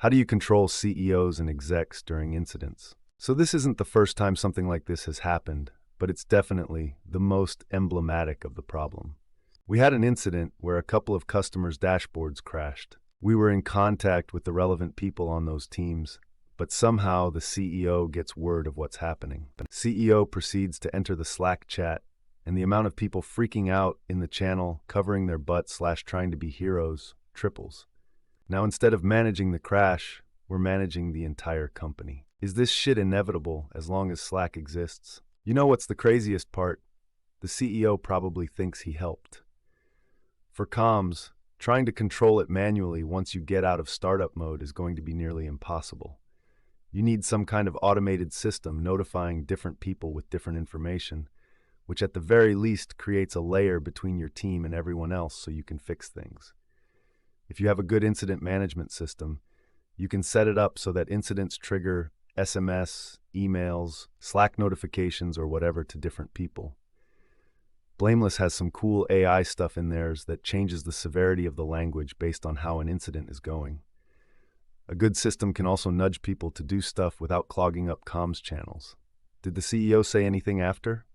How do you control CEOs and execs during incidents? So this isn't the first time something like this has happened, but it's definitely the most emblematic of the problem. We had an incident where a couple of customers' dashboards crashed. We were in contact with the relevant people on those teams, but somehow the CEO gets word of what's happening. The CEO proceeds to enter the Slack chat, and the amount of people freaking out in the channel, covering their butts / trying to be heroes, triples. Now instead of managing the crash, we're managing the entire company. Is this shit inevitable as long as Slack exists? You know what's the craziest part? The CEO probably thinks he helped. For comms, trying to control it manually once you get out of startup mode is going to be nearly impossible. You need some kind of automated system notifying different people with different information, which at the very least creates a layer between your team and everyone else so you can fix things. If you have a good incident management system, you can set it up so that incidents trigger SMS, emails, Slack notifications, or whatever to different people. Blameless has some cool AI stuff in theirs that changes the severity of the language based on how an incident is going. A good system can also nudge people to do stuff without clogging up comms channels. Did the CEO say anything after?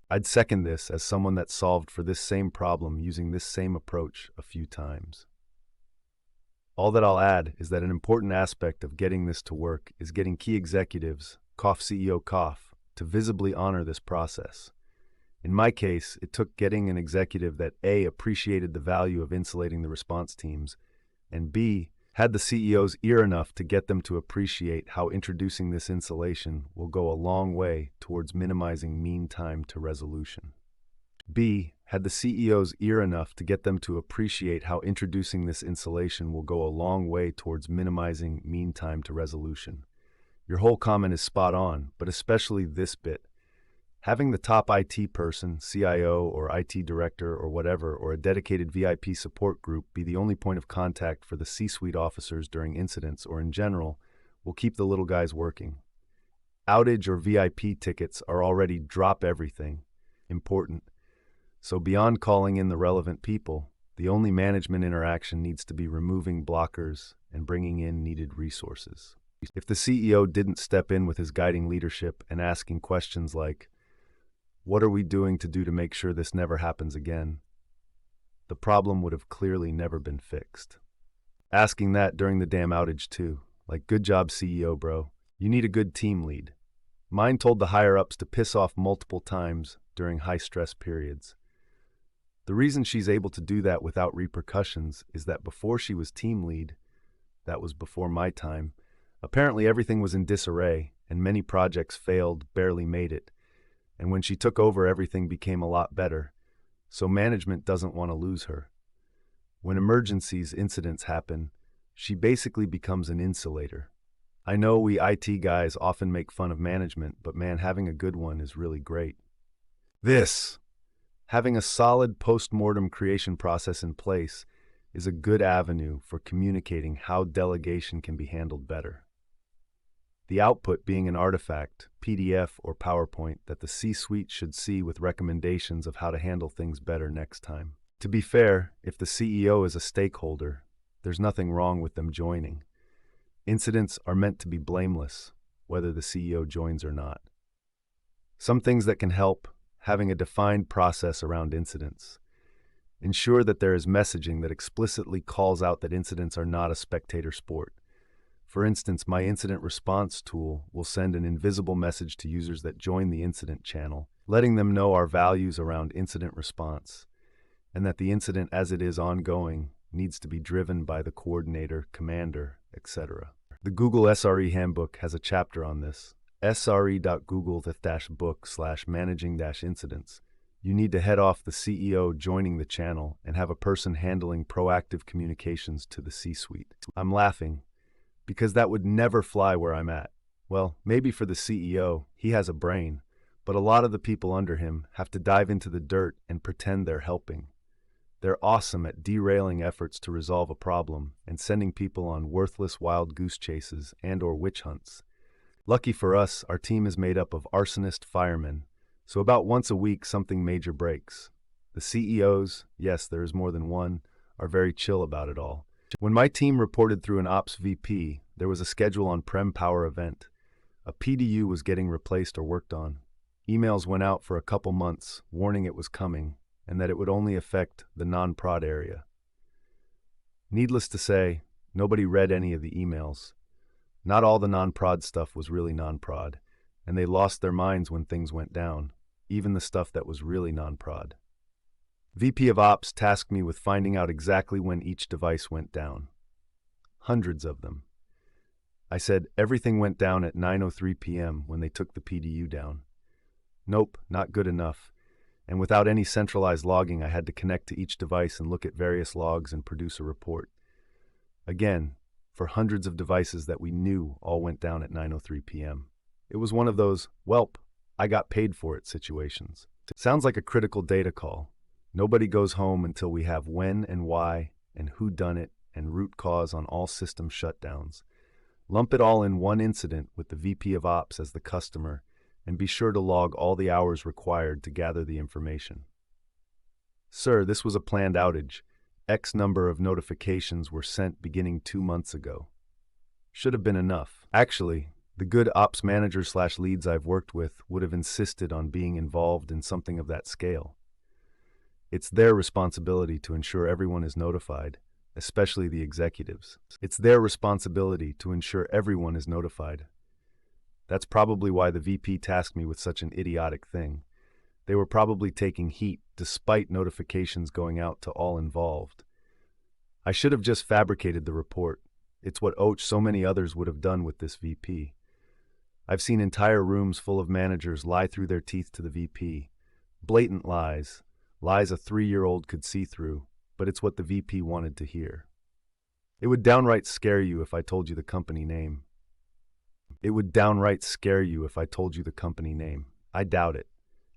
I'd second this as someone that solved for this same problem using this same approach a few times. All that I'll add is that an important aspect of getting this to work is getting key executives, CEO, to visibly honor this process. In my case, it took getting an executive that A, appreciated the value of insulating the response teams, and B, had the CEO's ear enough to get them to appreciate how introducing this insulation will go a long way towards minimizing mean time to resolution. B, had the CEO's ear enough to get them to appreciate how introducing this insulation will go a long way towards minimizing mean time to resolution. Your whole comment is spot on, but especially this bit. Having the top IT person, CIO or IT director or whatever, or a dedicated VIP support group be the only point of contact for the C-suite officers during incidents or in general will keep the little guys working. Outage or VIP tickets are already drop everything important. So beyond calling in the relevant people, the only management interaction needs to be removing blockers and bringing in needed resources. If the CEO didn't step in with his guiding leadership and asking questions like, "What are we doing to make sure this never happens again?" the problem would have clearly never been fixed. Asking that during the damn outage too, like, "Good job, CEO, bro. You need a good team lead." Mine told the higher-ups to piss off multiple times during high-stress periods. The reason she's able to do that without repercussions is that before she was team lead, that was before my time, apparently everything was in disarray and many projects failed, barely made it. And when she took over, everything became a lot better. So management doesn't want to lose her. When emergencies, incidents happen, she basically becomes an insulator. I know we IT guys often make fun of management, but man, having a good one is really great. Having a solid post-mortem creation process in place is a good avenue for communicating how delegation can be handled better. The output being an artifact, PDF or PowerPoint that the C-suite should see with recommendations of how to handle things better next time. To be fair, if the CEO is a stakeholder, there's nothing wrong with them joining. Incidents are meant to be blameless, whether the CEO joins or not. Some things that can help: having a defined process around incidents. Ensure that there is messaging that explicitly calls out that incidents are not a spectator sport. For instance, my incident response tool will send an invisible message to users that join the incident channel, letting them know our values around incident response, and that the incident as it is ongoing needs to be driven by the coordinator, commander, etc. The Google SRE Handbook has a chapter on this. sre.google-book/managing-incidents. You need to head off the CEO joining the channel and have a person handling proactive communications to the C-suite. I'm laughing because that would never fly where I'm at. Well, maybe for the CEO, he has a brain, but a lot of the people under him have to dive into the dirt and pretend they're helping. They're awesome at derailing efforts to resolve a problem and sending people on worthless wild goose chases and/or witch hunts. Lucky for us, our team is made up of arsonist firemen, so about once a week something major breaks. The CEOs, yes, there is more than one, are very chill about it all. When my team reported through an ops VP, there was a schedule on Prem Power event. A PDU was getting replaced or worked on. Emails went out for a couple months, warning it was coming, and that it would only affect the non-prod area. Needless to say, nobody read any of the emails. Not all the non-prod stuff was really non-prod, and they lost their minds when things went down, even the stuff that was really non-prod. VP of Ops tasked me with finding out exactly when each device went down. Hundreds of them. I said everything went down at 9:03 p.m. when they took the PDU down. Nope, not good enough. And without any centralized logging, I had to connect to each device and look at various logs and produce a report. Again, for hundreds of devices that we knew all went down at 9:03 p.m. It was one of those, welp, I got paid for it situations. Sounds like a critical data call. Nobody goes home until we have when and why and who done it and root cause on all system shutdowns. Lump it all in one incident with the VP of Ops as the customer and be sure to log all the hours required to gather the information. Sir, this was a planned outage. X number of notifications were sent beginning 2 months ago. Should have been enough. Actually, the good ops managers/leads I've worked with would have insisted on being involved in something of that scale. It's their responsibility to ensure everyone is notified, especially the executives. It's their responsibility to ensure everyone is notified. That's probably why the VP tasked me with such an idiotic thing. They were probably taking heat despite notifications going out to all involved. I should have just fabricated the report. It's what so many others would have done with this VP. I've seen entire rooms full of managers lie through their teeth to the VP. Blatant lies. Lies a 3-year-old could see through, but it's what the VP wanted to hear. It would downright scare you if I told you the company name. It would downright scare you if I told you the company name. I doubt it.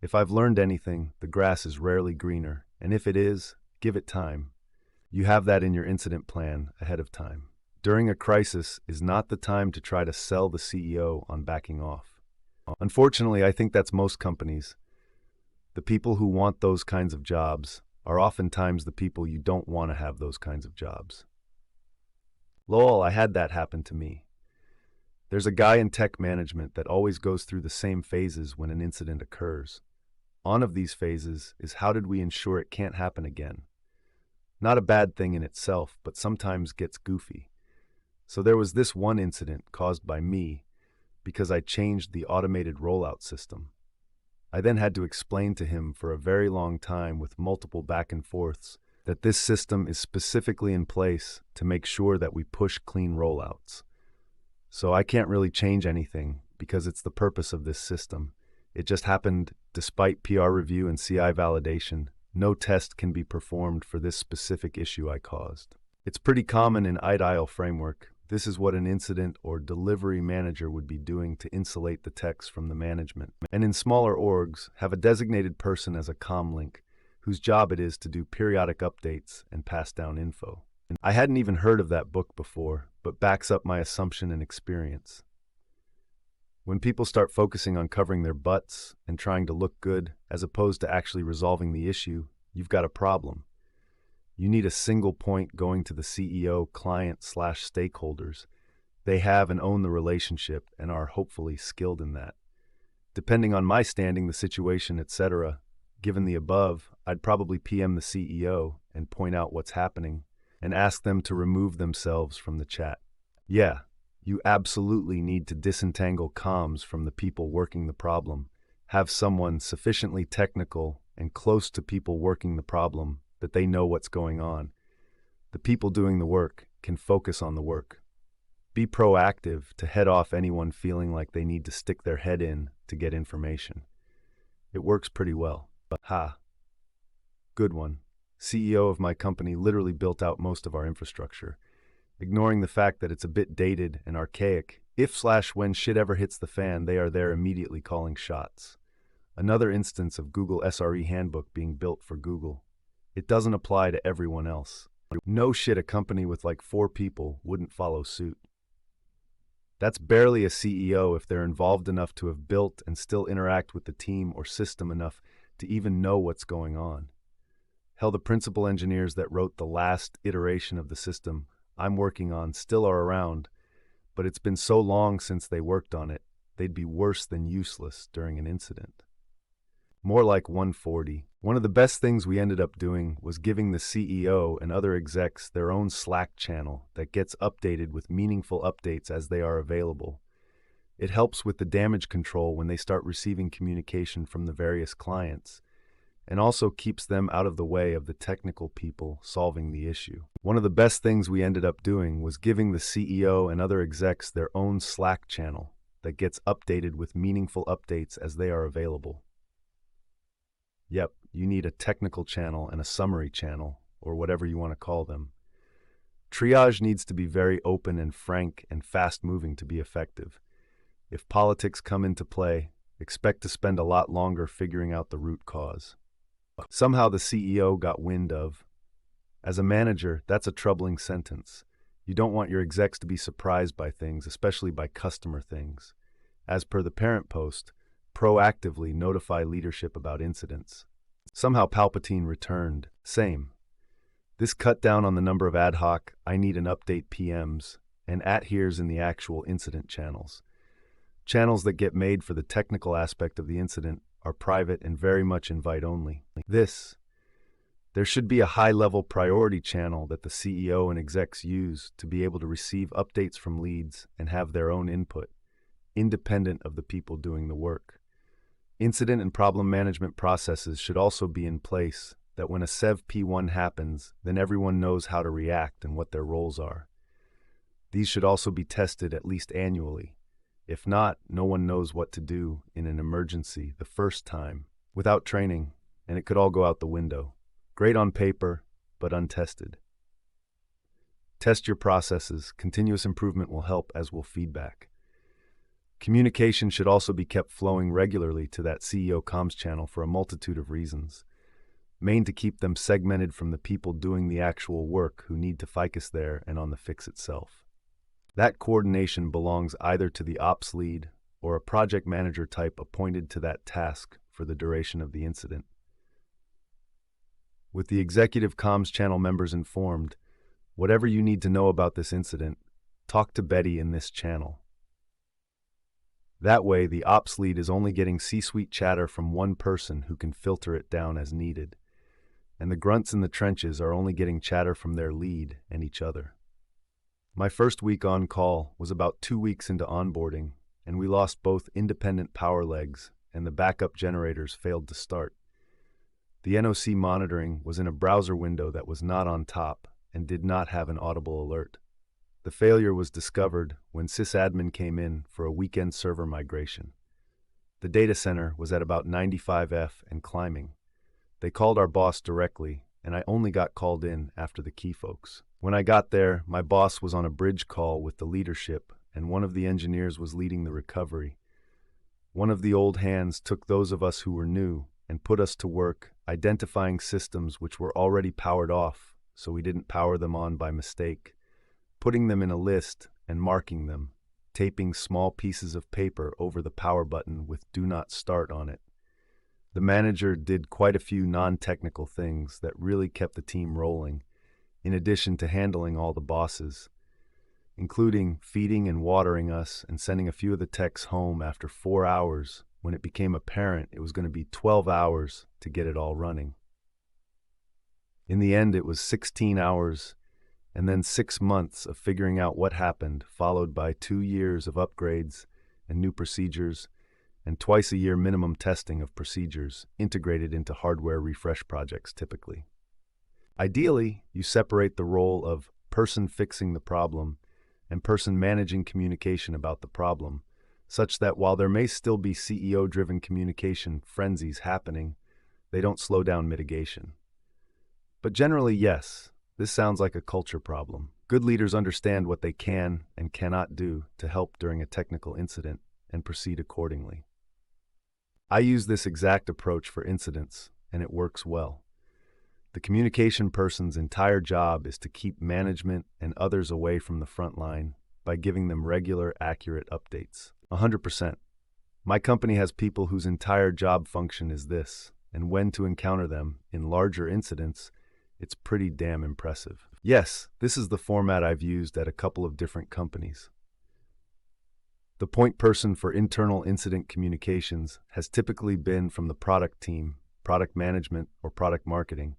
If I've learned anything, the grass is rarely greener, and if it is, give it time. You have that in your incident plan ahead of time. During a crisis is not the time to try to sell the CEO on backing off. Unfortunately, I think that's most companies. The people who want those kinds of jobs are oftentimes the people you don't want to have those kinds of jobs. Lol, I had that happen to me. There's a guy in tech management that always goes through the same phases when an incident occurs. One of these phases is how did we ensure it can't happen again? Not a bad thing in itself, but sometimes gets goofy. So there was this one incident caused by me because I changed the automated rollout system. I then had to explain to him for a very long time with multiple back and forths that this system is specifically in place to make sure that we push clean rollouts. So I can't really change anything because it's the purpose of this system. It just happened despite PR review and CI validation. No test can be performed for this specific issue I caused. It's pretty common in ITIL framework. This is what an incident or delivery manager would be doing to insulate the techs from the management. And in smaller orgs, have a designated person as a comm link, whose job it is to do periodic updates and pass down info. I hadn't even heard of that book before, but backs up my assumption and experience. When people start focusing on covering their butts and trying to look good, as opposed to actually resolving the issue, you've got a problem. You need a single point going to the CEO, client/stakeholders. They have and own the relationship and are hopefully skilled in that. Depending on my standing, the situation, etc., given the above, I'd probably PM the CEO and point out what's happening and ask them to remove themselves from the chat. Yeah, you absolutely need to disentangle comms from the people working the problem. Have someone sufficiently technical and close to people working the problem that they know what's going on. The people doing the work can focus on the work. Be proactive to head off anyone feeling like they need to stick their head in to get information. It works pretty well. Ha. Good one. CEO of my company literally built out most of our infrastructure, ignoring the fact that it's a bit dated and archaic. If/when shit ever hits the fan, they are there immediately calling shots. Another instance of Google SRE handbook being built for Google. It doesn't apply to everyone else. No shit, a company with like 4 people wouldn't follow suit. That's barely a CEO if they're involved enough to have built and still interact with the team or system enough to even know what's going on. Hell, the principal engineers that wrote the last iteration of the system I'm working on still are around, but it's been so long since they worked on it, they'd be worse than useless during an incident. More like 140. One of the best things we ended up doing was giving the CEO and other execs their own Slack channel that gets updated with meaningful updates as they are available. It helps with the damage control when they start receiving communication from the various clients, and also keeps them out of the way of the technical people solving the issue. One of the best things we ended up doing was giving the CEO and other execs their own Slack channel that gets updated with meaningful updates as they are available. Yep, you need a technical channel and a summary channel, or whatever you want to call them. Triage needs to be very open and frank and fast-moving to be effective. If politics come into play, expect to spend a lot longer figuring out the root cause. Somehow the CEO got wind of. As a manager, that's a troubling sentence. You don't want your execs to be surprised by things, especially by customer things. As per the parent post, proactively notify leadership about incidents. Somehow Palpatine returned. Same. This cut down on the number of ad hoc, I need an update PMs, and here's in the actual incident channels. Channels that get made for the technical aspect of the incident are private and very much invite only. There should be a high-level priority channel that the CEO and execs use to be able to receive updates from leads and have their own input, independent of the people doing the work. Incident and problem management processes should also be in place that when a SEV P1 happens, then everyone knows how to react and what their roles are. These should also be tested at least annually. If not, no one knows what to do in an emergency the first time without training, and it could all go out the window. Great on paper, but untested. Test your processes. Continuous improvement will help, as will feedback. Communication should also be kept flowing regularly to that CEO comms channel for a multitude of reasons. Main to keep them segmented from the people doing the actual work who need to focus there and on the fix itself. That coordination belongs either to the ops lead or a project manager type appointed to that task for the duration of the incident. With the executive comms channel members informed, whatever you need to know about this incident, talk to Betty in this channel. That way, the ops lead is only getting C-suite chatter from one person who can filter it down as needed, and the grunts in the trenches are only getting chatter from their lead and each other. My first week on call was about 2 weeks into onboarding, and we lost both independent power legs, and the backup generators failed to start. The NOC monitoring was in a browser window that was not on top and did not have an audible alert. The failure was discovered when sysadmin came in for a weekend server migration. The data center was at about 95F and climbing. They called our boss directly, and I only got called in after the key folks. When I got there, my boss was on a bridge call with the leadership, and one of the engineers was leading the recovery. One of the old hands took those of us who were new and put us to work identifying systems which were already powered off, so we didn't power them on by mistake, putting them in a list and marking them, taping small pieces of paper over the power button with "Do Not Start" on it. The manager did quite a few non-technical things that really kept the team rolling, in addition to handling all the bosses, including feeding and watering us and sending a few of the techs home after 4 hours when it became apparent it was going to be 12 hours to get it all running. In the end, it was 16 hours and then 6 months of figuring out what happened, followed by 2 years of upgrades and new procedures, and twice a year minimum testing of procedures integrated into hardware refresh projects typically. Ideally, you separate the role of person fixing the problem and person managing communication about the problem, such that while there may still be CEO-driven communication frenzies happening, they don't slow down mitigation. But generally, yes, this sounds like a culture problem. Good leaders understand what they can and cannot do to help during a technical incident and proceed accordingly. I use this exact approach for incidents, and it works well. The communication person's entire job is to keep management and others away from the front line by giving them regular, accurate updates. 100%. My company has people whose entire job function is this, and when to encounter them in larger incidents, it's pretty damn impressive. Yes, this is the format I've used at a couple of different companies. The point person for internal incident communications has typically been from the product team, product management, or product marketing.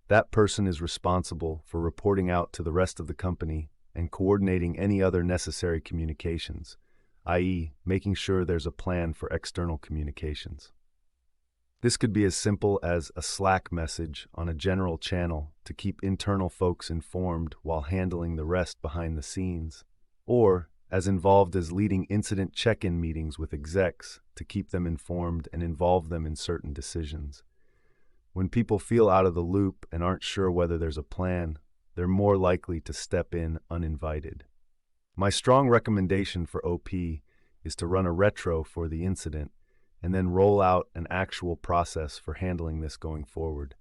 That person is responsible for reporting out to the rest of the company and coordinating any other necessary communications, i.e., making sure there's a plan for external communications. This could be as simple as a Slack message on a general channel to keep internal folks informed while handling the rest behind the scenes, or as involved as leading incident check-in meetings with execs to keep them informed and involve them in certain decisions. When people feel out of the loop and aren't sure whether there's a plan, they're more likely to step in uninvited. My strong recommendation for OP is to run a retro for the incident and then roll out an actual process for handling this going forward.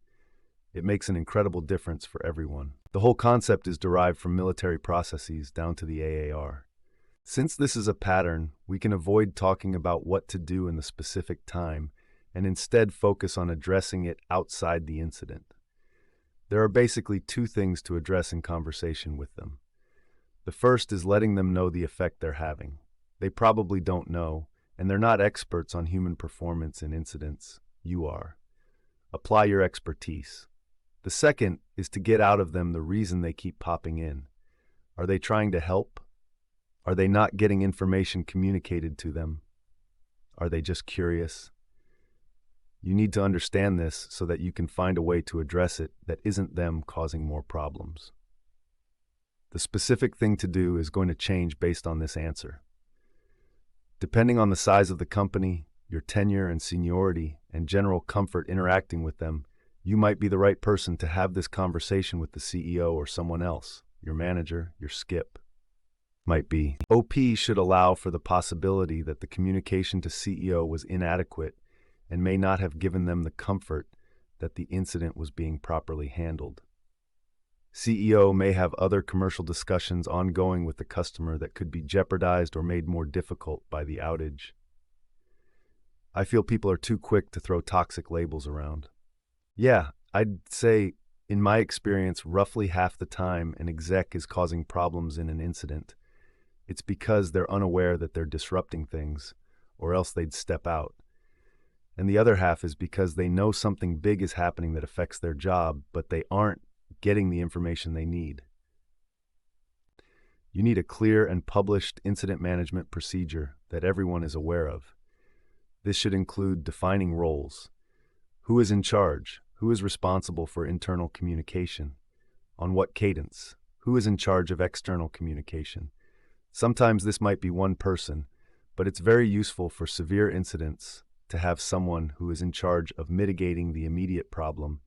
It makes an incredible difference for everyone. The whole concept is derived from military processes down to the AAR. Since this is a pattern, we can avoid talking about what to do in the specific time and instead focus on addressing it outside the incident. There are basically two things to address in conversation with them. The first is letting them know the effect they're having. They probably don't know, and they're not experts on human performance in incidents. You are. Apply your expertise. The second is to get out of them the reason they keep popping in. Are they trying to help? Are they not getting information communicated to them? Are they just curious? You need to understand this so that you can find a way to address it that isn't them causing more problems. The specific thing to do is going to change based on this answer. Depending on the size of the company, your tenure and seniority, and general comfort interacting with them, you might be the right person to have this conversation with the CEO or someone else, your manager, your skip. Might be. OP should allow for the possibility that the communication to CEO was inadequate and may not have given them the comfort that the incident was being properly handled. CEO may have other commercial discussions ongoing with the customer that could be jeopardized or made more difficult by the outage. I feel people are too quick to throw toxic labels around. Yeah, I'd say, in my experience, roughly half the time an exec is causing problems in an incident, it's because they're unaware that they're disrupting things, or else they'd step out. And the other half is because they know something big is happening that affects their job, but they aren't getting the information they need. You need a clear and published incident management procedure that everyone is aware of. This should include defining roles. Who is in charge? Who is responsible for internal communication? On what cadence? Who is in charge of external communication? Sometimes this might be one person, but it's very useful for severe incidents to have someone who is in charge of mitigating the immediate problem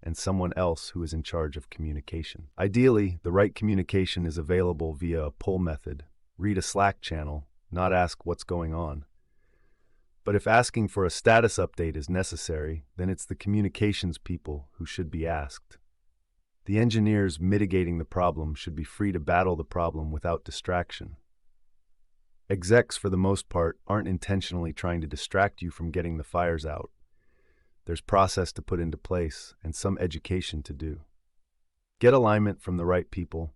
and someone else who is in charge of communication. Ideally, the right communication is available via a pull method. Read a Slack channel, not ask what's going on. But if asking for a status update is necessary, then it's the communications people who should be asked. The engineers mitigating the problem should be free to battle the problem without distraction. Execs, for the most part, aren't intentionally trying to distract you from getting the fires out. There's process to put into place and some education to do. Get alignment from the right people,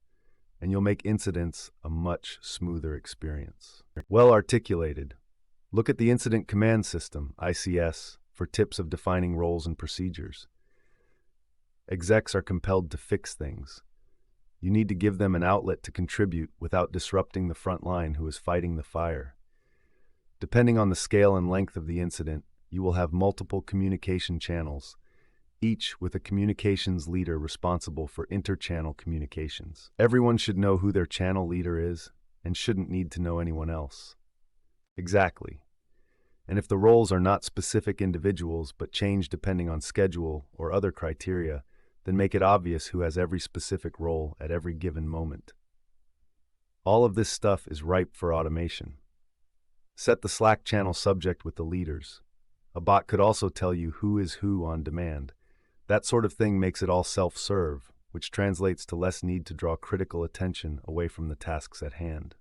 and you'll make incidents a much smoother experience. Well articulated. Look at the Incident Command System, ICS, for tips of defining roles and procedures. Execs are compelled to fix things. You need to give them an outlet to contribute without disrupting the front line who is fighting the fire. Depending on the scale and length of the incident, you will have multiple communication channels, each with a communications leader responsible for inter-channel communications. Everyone should know who their channel leader is and shouldn't need to know anyone else. Exactly. And if the roles are not specific individuals but change depending on schedule or other criteria, then make it obvious who has every specific role at every given moment. All of this stuff is ripe for automation. Set the Slack channel subject with the leaders. A bot could also tell you who is who on demand. That sort of thing makes it all self-serve, which translates to less need to draw critical attention away from the tasks at hand.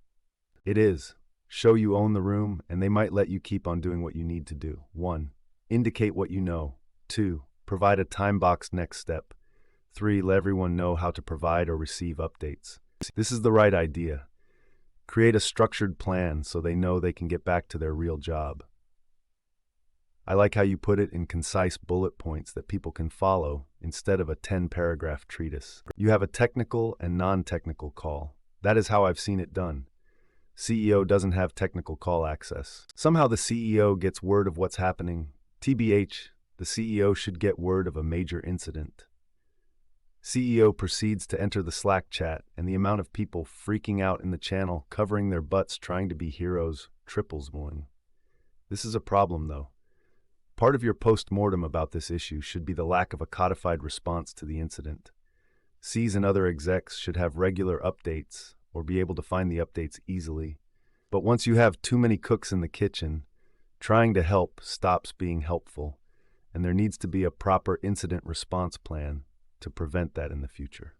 It is. Show you own the room, and they might let you keep on doing what you need to do. 1. Indicate what you know. 2. Provide a time-boxed next step. 3. Let everyone know how to provide or receive updates. This is the right idea. Create a structured plan so they know they can get back to their real job. I like how you put it in concise bullet points that people can follow instead of a 10-paragraph treatise. You have a technical and non-technical call. That is how I've seen it done. CEO doesn't have technical call access. Somehow the CEO gets word of what's happening. TBH, the CEO should get word of a major incident. CEO proceeds to enter the Slack chat, and the amount of people freaking out in the channel, covering their butts trying to be heroes, triples one. This is a problem, though. Part of your post-mortem about this issue should be the lack of a codified response to the incident. Cs and other execs should have regular updates or be able to find the updates easily. But once you have too many cooks in the kitchen, trying to help stops being helpful, and there needs to be a proper incident response plan to prevent that in the future.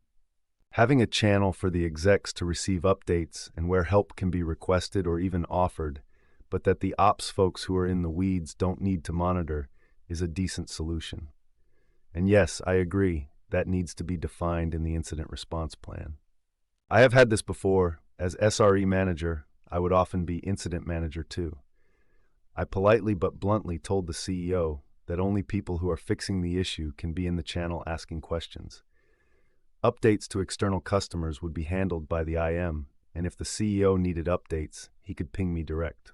Having a channel for the execs to receive updates and where help can be requested or even offered, but that the ops folks who are in the weeds don't need to monitor, is a decent solution. And yes, I agree, that needs to be defined in the incident response plan. I have had this before. As SRE manager, I would often be incident manager too. I politely but bluntly told the CEO that only people who are fixing the issue can be in the channel asking questions. Updates to external customers would be handled by the IM, and if the CEO needed updates, he could ping me direct.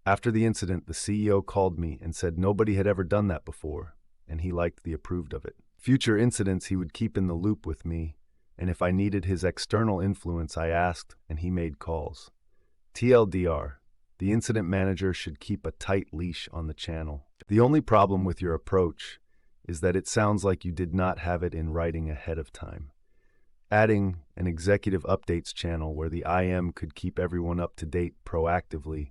After the incident, the CEO called me and said nobody had ever done that before, and he liked the approved of it. Future incidents he would keep in the loop with me, and if I needed his external influence, I asked, and he made calls. TLDR, the incident manager should keep a tight leash on the channel. The only problem with your approach is that it sounds like you did not have it in writing ahead of time. Adding an executive updates channel where the IM could keep everyone up to date proactively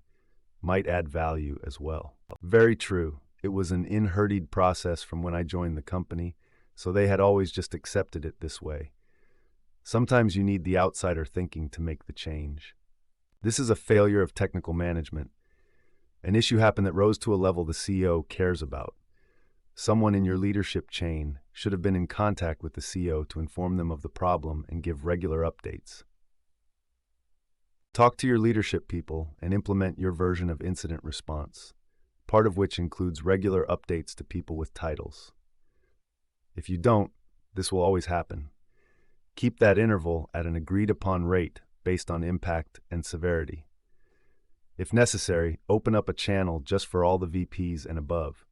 might add value as well. Very true. It was an inherited process from when I joined the company, so they had always just accepted it this way. Sometimes you need the outsider thinking to make the change. This is a failure of technical management. An issue happened that rose to a level the CEO cares about. Someone in your leadership chain should have been in contact with the CEO to inform them of the problem and give regular updates. Talk to your leadership people and implement your version of incident response, part of which includes regular updates to people with titles. If you don't, this will always happen. Keep that interval at an agreed-upon rate based on impact and severity. If necessary, open up a channel just for all the VPs and above.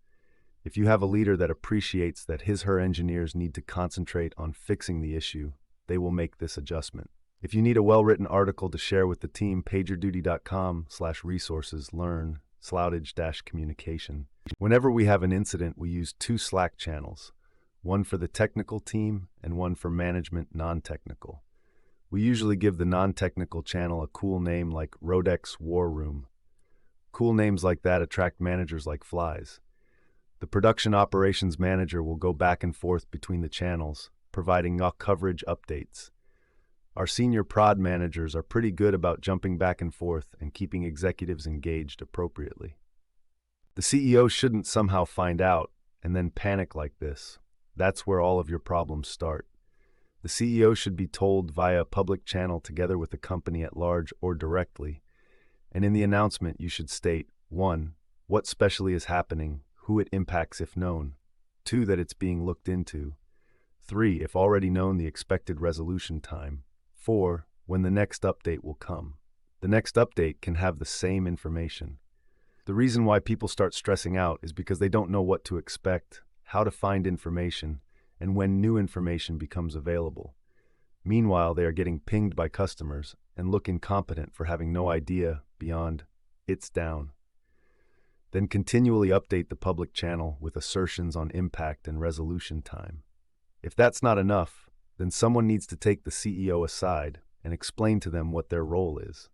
If you have a leader that appreciates that his/her engineers need to concentrate on fixing the issue, they will make this adjustment. If you need a well-written article to share with the team, pagerduty.com/resources/learn/communication. Whenever we have an incident, we use 2 Slack channels, one for the technical team and one for management non-technical. We usually give the non-technical channel a cool name like Rodex War Room. Cool names like that attract managers like flies. The production operations manager will go back and forth between the channels, providing coverage updates. Our senior prod managers are pretty good about jumping back and forth and keeping executives engaged appropriately. The CEO shouldn't somehow find out and then panic like this. That's where all of your problems start. The CEO should be told via a public channel together with the company at large or directly. And in the announcement, you should state, 1, what specially is happening, who it impacts if known, 2, that it's being looked into, 3, if already known, the expected resolution time, 4, when the next update will come. The next update can have the same information. The reason why people start stressing out is because they don't know what to expect, how to find information, and when new information becomes available. Meanwhile, they are getting pinged by customers and look incompetent for having no idea beyond, "It's down." Then continually update the public channel with assertions on impact and resolution time. If that's not enough, then someone needs to take the CEO aside and explain to them what their role is.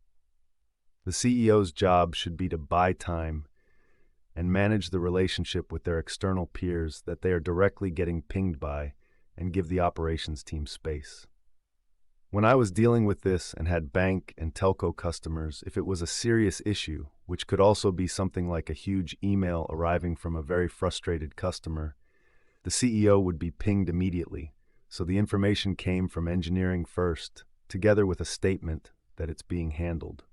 The CEO's job should be to buy time and manage the relationship with their external peers that they are directly getting pinged by and give the operations team space. When I was dealing with this and had bank and telco customers, if it was a serious issue, which could also be something like a huge email arriving from a very frustrated customer, The CEO would be pinged immediately, so the information came from engineering first, together with a statement that it's being handled.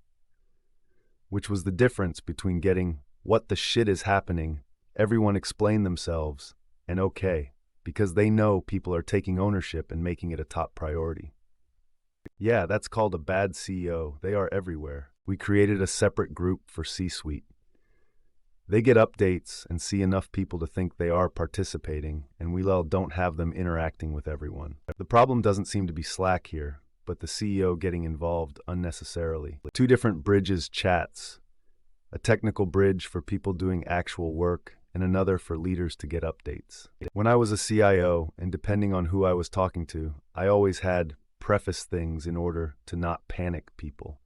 Which was the difference between getting "what the shit is happening," everyone explain themselves, and okay, because they know people are taking ownership and making it a top priority. Yeah, that's called a bad CEO. They are everywhere. We created a separate group for C-suite. They get updates and see enough people to think they are participating, and we don't have them interacting with everyone. The problem doesn't seem to be Slack here, but the CEO getting involved unnecessarily. Two different bridges chats. A technical bridge for people doing actual work, and another for leaders to get updates. When I was a CIO, and depending on who I was talking to, I always had preface things in order to not panic people.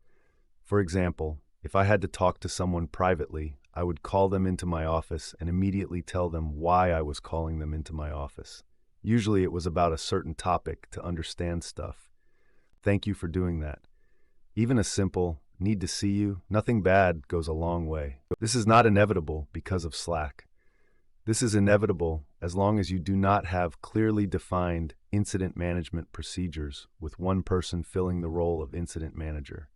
For example, if I had to talk to someone privately, I would call them into my office and immediately tell them why I was calling them into my office. Usually it was about a certain topic to understand stuff. Thank you for doing that. Even a simple, need to see you, nothing bad goes a long way. This is not inevitable because of Slack. This is inevitable as long as you do not have clearly defined incident management procedures with one person filling the role of incident manager.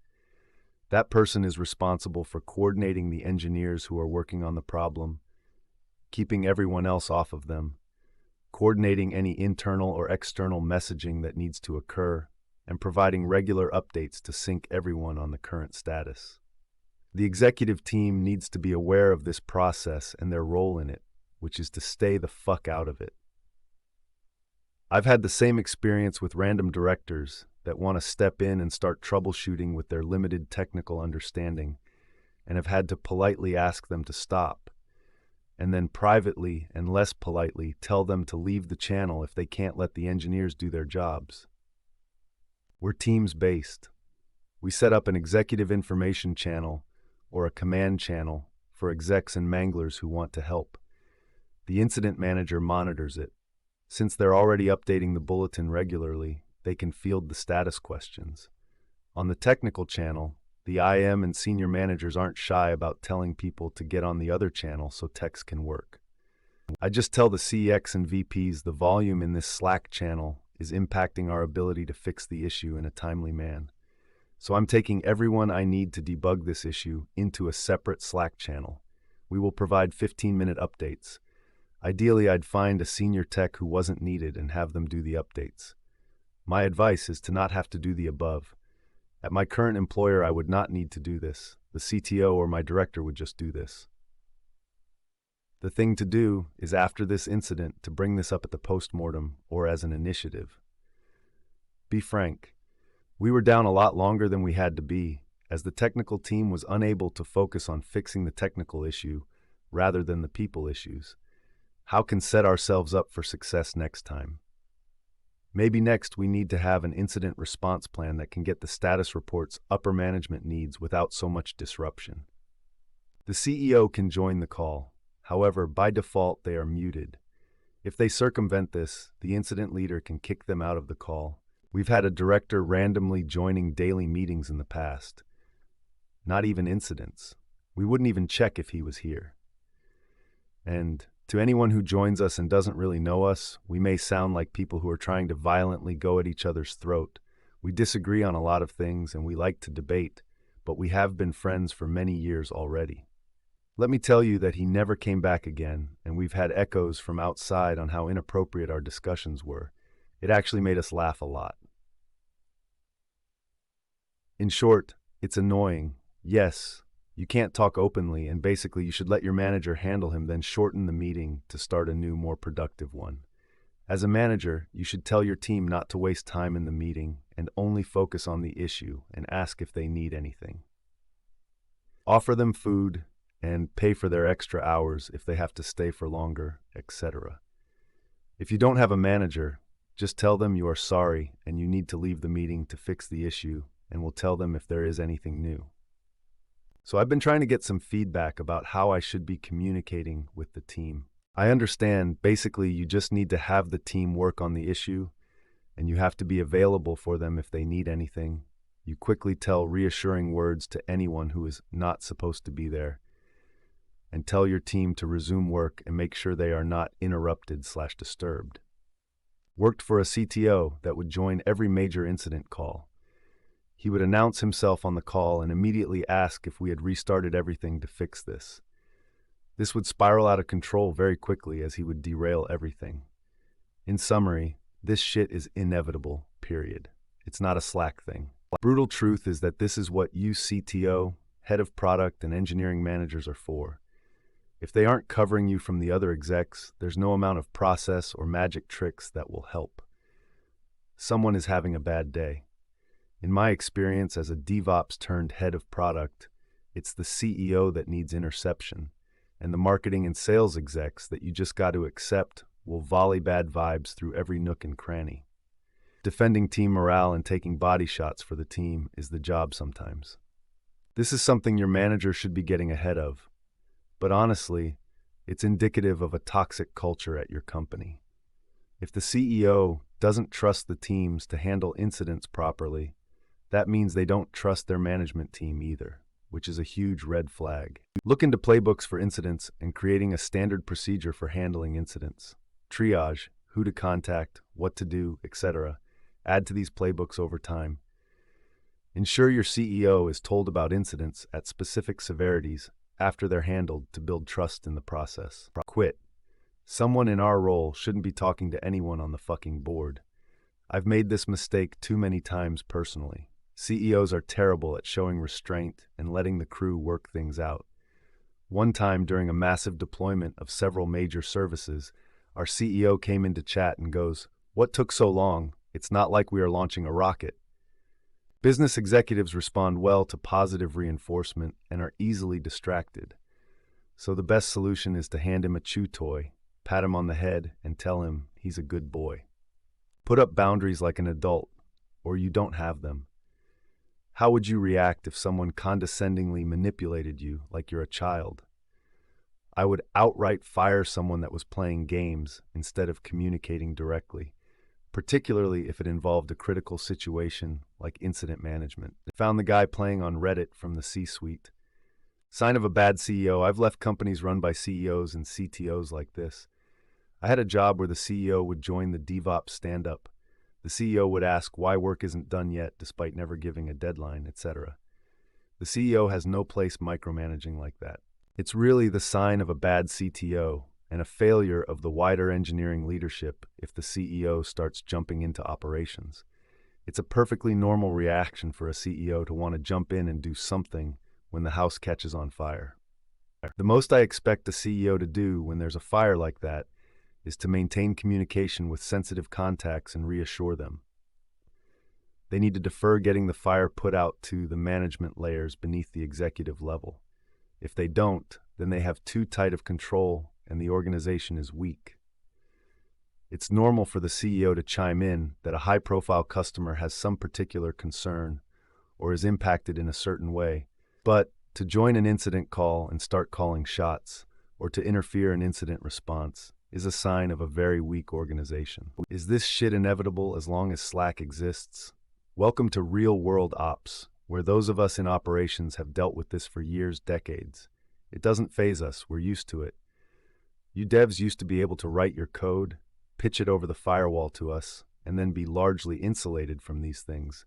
That person is responsible for coordinating the engineers who are working on the problem, keeping everyone else off of them, coordinating any internal or external messaging that needs to occur, and providing regular updates to sync everyone on the current status. The executive team needs to be aware of this process and their role in it, which is to stay the fuck out of it. I've had the same experience with random directors that want to step in and start troubleshooting with their limited technical understanding, and have had to politely ask them to stop, and then privately and less politely tell them to leave the channel if they can't let the engineers do their jobs. We're teams-based. We set up an executive information channel or a command channel for execs and manglers who want to help. The incident manager monitors it. Since they're already updating the bulletin regularly, they can field the status questions. On the technical channel, the IM and senior managers aren't shy about telling people to get on the other channel so techs can work. I just tell the CX and VPs the volume in this Slack channel is impacting our ability to fix the issue in a timely manner. So I'm taking everyone I need to debug this issue into a separate Slack channel. We will provide 15-minute updates. Ideally, I'd find a senior tech who wasn't needed and have them do the updates. My advice is to not have to do the above. At my current employer, I would not need to do this. The CTO or my director would just do this. The thing to do is after this incident to bring this up at the postmortem or as an initiative. Be frank. We were down a lot longer than we had to be, as the technical team was unable to focus on fixing the technical issue rather than the people issues. How can set ourselves up for success next time? Maybe next we need to have an incident response plan that can get the status reports upper management needs without so much disruption. The CEO can join the call. However, by default, they are muted. If they circumvent this, the incident leader can kick them out of the call. We've had a director randomly joining daily meetings in the past. Not even incidents. We wouldn't even check if he was here. And to anyone who joins us and doesn't really know us, we may sound like people who are trying to violently go at each other's throat. We disagree on a lot of things and we like to debate, but we have been friends for many years already. Let me tell you that he never came back again, and we've had echoes from outside on how inappropriate our discussions were. It actually made us laugh a lot. In short, it's annoying. Yes, you can't talk openly, and basically you should let your manager handle him, then shorten the meeting to start a new, more productive one. As a manager, you should tell your team not to waste time in the meeting and only focus on the issue and ask if they need anything. Offer them food and pay for their extra hours if they have to stay for longer, etc. If you don't have a manager, just tell them you are sorry and you need to leave the meeting to fix the issue, and we'll tell them if there is anything new. So I've been trying to get some feedback about how I should be communicating with the team. I understand basically you just need to have the team work on the issue, and you have to be available for them if they need anything. You quickly tell reassuring words to anyone who is not supposed to be there. and tell your team to resume work and make sure they are not interrupted/disturbed. Worked for a CTO that would join every major incident call. He would announce himself on the call and immediately ask if we had restarted everything to fix this. This would spiral out of control very quickly as he would derail everything. In summary, this shit is inevitable, period. It's not a Slack thing. Brutal truth is that this is what you CTO, head of product, and engineering managers are for. If they aren't covering you from the other execs, there's no amount of process or magic tricks that will help. Someone is having a bad day. In my experience as a DevOps turned head of product, it's the CEO that needs interception, and the marketing and sales execs that you just got to accept will volley bad vibes through every nook and cranny. Defending team morale and taking body shots for the team is the job sometimes. This is something your manager should be getting ahead of. But honestly, it's indicative of a toxic culture at your company. If the CEO doesn't trust the teams to handle incidents properly, that means they don't trust their management team either, which is a huge red flag. Look into playbooks for incidents and creating a standard procedure for handling incidents. Triage, who to contact, what to do, etc. Add to these playbooks over time. Ensure your CEO is told about incidents at specific severities after they're handled to build trust in the process. Quit. Someone in our role shouldn't be talking to anyone on the fucking board. I've made this mistake too many times personally. CEOs are terrible at showing restraint and letting the crew work things out. One time during a massive deployment of several major services, our CEO came into chat and goes, "What took so long? It's not like we are launching a rocket." Business executives respond well to positive reinforcement and are easily distracted. So the best solution is to hand him a chew toy, pat him on the head, and tell him he's a good boy. Put up boundaries like an adult, or you don't have them. How would you react if someone condescendingly manipulated you like you're a child? I would outright fire someone that was playing games instead of communicating directly, particularly if it involved a critical situation like incident management. Found the guy playing on Reddit from the C-suite. Sign of a bad CEO. I've left companies run by CEOs and CTOs like this. I had a job where the CEO would join the DevOps stand-up. The CEO would ask why work isn't done yet despite never giving a deadline, etc. The CEO has no place micromanaging like that. It's really the sign of a bad CTO and a failure of the wider engineering leadership if the CEO starts jumping into operations. It's a perfectly normal reaction for a CEO to want to jump in and do something when the house catches on fire. The most I expect a CEO to do when there's a fire like that is to maintain communication with sensitive contacts and reassure them. They need to defer getting the fire put out to the management layers beneath the executive level. If they don't, then they have too tight of control and the organization is weak. It's normal for the CEO to chime in that a high-profile customer has some particular concern or is impacted in a certain way, but to join an incident call and start calling shots or to interfere in incident response is a sign of a very weak organization. Is this shit inevitable as long as Slack exists? Welcome to real-world ops, where those of us in operations have dealt with this for years, decades. It doesn't faze us, we're used to it. You devs used to be able to write your code, pitch it over the firewall to us, and then be largely insulated from these things.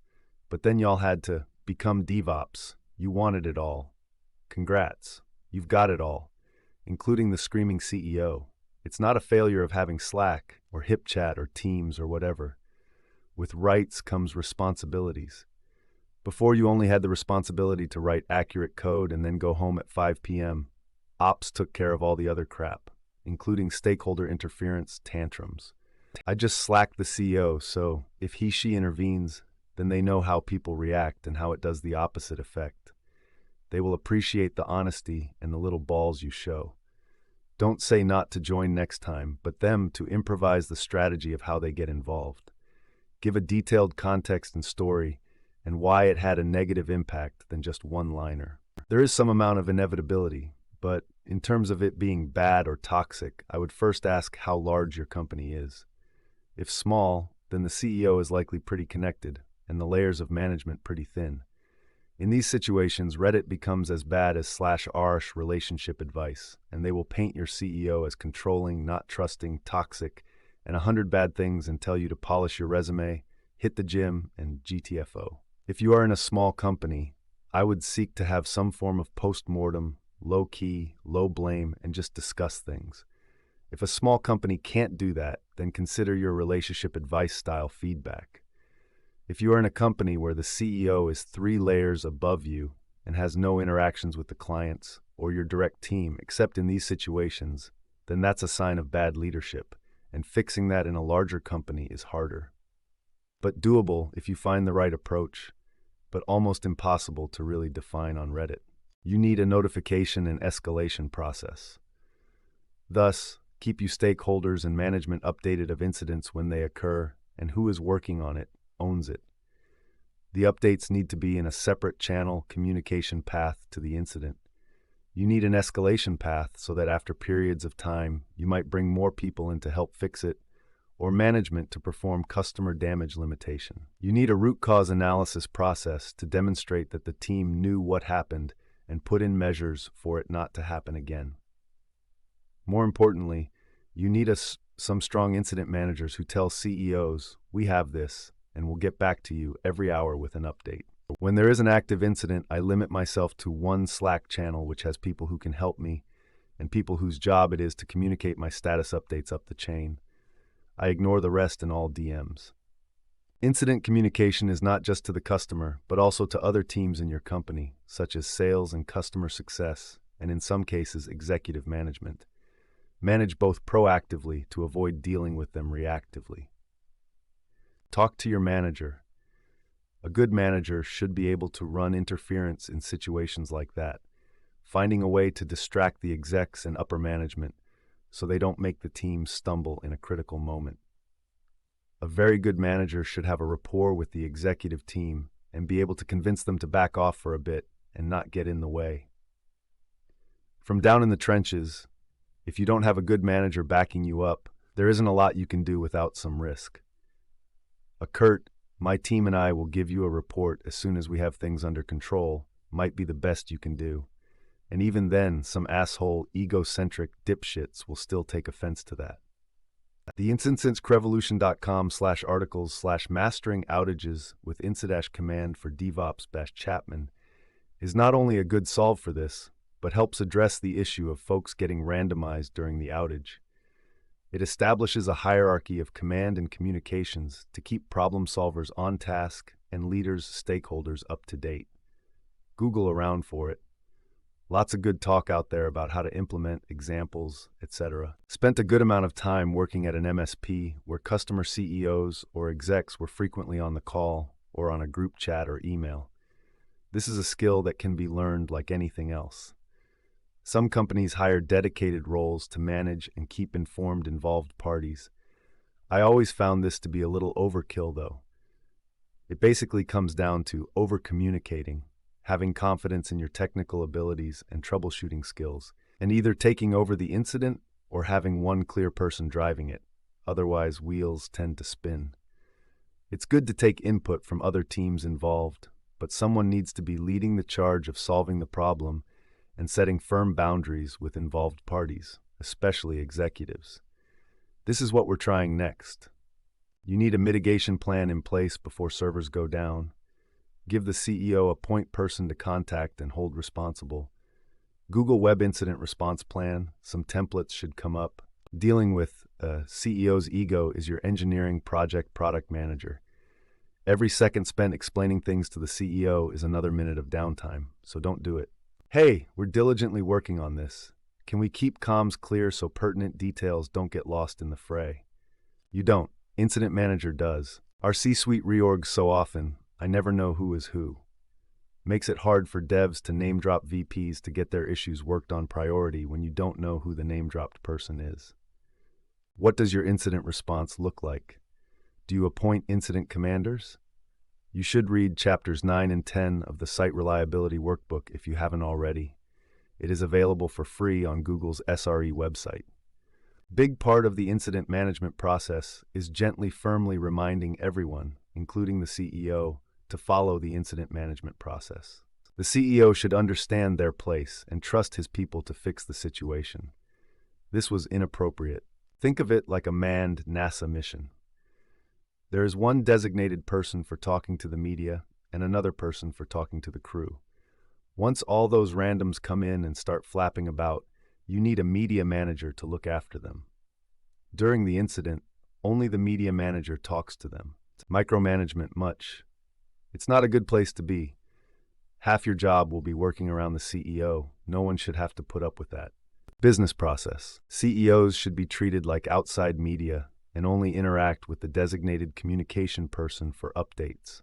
But then y'all had to become DevOps. You wanted it all. Congrats. You've got it all, including the screaming CEO. It's not a failure of having Slack or HipChat or Teams or whatever. With rights comes responsibilities. Before you only had the responsibility to write accurate code and then go home at 5 p.m. Ops took care of all the other crap, including stakeholder interference tantrums. I just slack the CEO, so if he/she intervenes, then they know how people react and how it does the opposite effect. They will appreciate the honesty and the little balls you show. Don't say not to join next time, but them to improvise the strategy of how they get involved. Give a detailed context and story and why it had a negative impact than just one-liner. There is some amount of inevitability, but in terms of it being bad or toxic, I would first ask how large your company is. If small, then the CEO is likely pretty connected and the layers of management pretty thin. In these situations, Reddit becomes as bad as /r relationship advice, and they will paint your CEO as controlling, not trusting, toxic, and 100 bad things and tell you to polish your resume, hit the gym, and GTFO. If you are in a small company, I would seek to have some form of post-mortem, low-key, low-blame, and just discuss things. If a small company can't do that, then consider your relationship advice style feedback. If you are in a company where the CEO is 3 layers above you and has no interactions with the clients or your direct team except in these situations, then that's a sign of bad leadership, and fixing that in a larger company is harder. But doable if you find the right approach, but almost impossible to really define on Reddit. You need a notification and escalation process. Thus, keep you stakeholders and management updated of incidents when they occur and who is working on it owns it. The updates need to be in a separate channel communication path to the incident. You need an escalation path so that after periods of time, you might bring more people in to help fix it, or management to perform customer damage limitation. You need a root cause analysis process to demonstrate that the team knew what happened and put in measures for it not to happen again. More importantly, you need some strong incident managers who tell CEOs, "We have this, and we'll get back to you every hour with an update." When there is an active incident, I limit myself to one Slack channel which has people who can help me and people whose job it is to communicate my status updates up the chain. I ignore the rest in all DMs. Incident communication is not just to the customer, but also to other teams in your company, such as sales and customer success, and in some cases, executive management. Manage both proactively to avoid dealing with them reactively. Talk to your manager. A good manager should be able to run interference in situations like that, finding a way to distract the execs and upper management so they don't make the team stumble in a critical moment. A very good manager should have a rapport with the executive team and be able to convince them to back off for a bit and not get in the way. From down in the trenches, if you don't have a good manager backing you up, there isn't a lot you can do without some risk. A curt, "My team and I will give you a report as soon as we have things under control," might be the best you can do. And even then, some asshole, egocentric dipshits will still take offense to that. The incidentrevolution.com/articles/mastering outages with Insidash command for DevOps-Chapman is not only a good solve for this, but helps address the issue of folks getting randomized during the outage. It establishes a hierarchy of command and communications to keep problem solvers on task and leaders, stakeholders up to date. Google around for it. Lots of good talk out there about how to implement, examples, etc. Spent a good amount of time working at an MSP where customer CEOs or execs were frequently on the call or on a group chat or email. This is a skill that can be learned like anything else. Some companies hire dedicated roles to manage and keep informed involved parties. I always found this to be a little overkill, though. It basically comes down to over-communicating, having confidence in your technical abilities and troubleshooting skills, and either taking over the incident or having one clear person driving it. Otherwise, wheels tend to spin. It's good to take input from other teams involved, but someone needs to be leading the charge of solving the problem and setting firm boundaries with involved parties, especially executives. This is what we're trying next. You need a mitigation plan in place before servers go down. Give the CEO a point person to contact and hold responsible. Google Web Incident Response Plan, some templates should come up. Dealing with a CEO's ego is your engineering project product manager. Every second spent explaining things to the CEO is another minute of downtime, so don't do it. "Hey, we're diligently working on this. Can we keep comms clear so pertinent details don't get lost in the fray?" You don't. Incident manager does. Our C-suite reorgs so often, I never know who is who. Makes it hard for devs to name-drop VPs to get their issues worked on priority when you don't know who the name-dropped person is. What does your incident response look like? Do you appoint incident commanders? You should read chapters 9 and 10 of the Site Reliability Workbook if you haven't already. It is available for free on Google's SRE website. Big part of the incident management process is gently, firmly reminding everyone, including the CEO, to follow the incident management process. The CEO should understand their place and trust his people to fix the situation. This was inappropriate. Think of it like a manned NASA mission. There is one designated person for talking to the media and another person for talking to the crew. Once all those randoms come in and start flapping about, you need a media manager to look after them. During the incident, only the media manager talks to them. Micromanagement much. It's not a good place to be. Half your job will be working around the CEO. No one should have to put up with that. Business process. CEOs should be treated like outside media and only interact with the designated communication person for updates.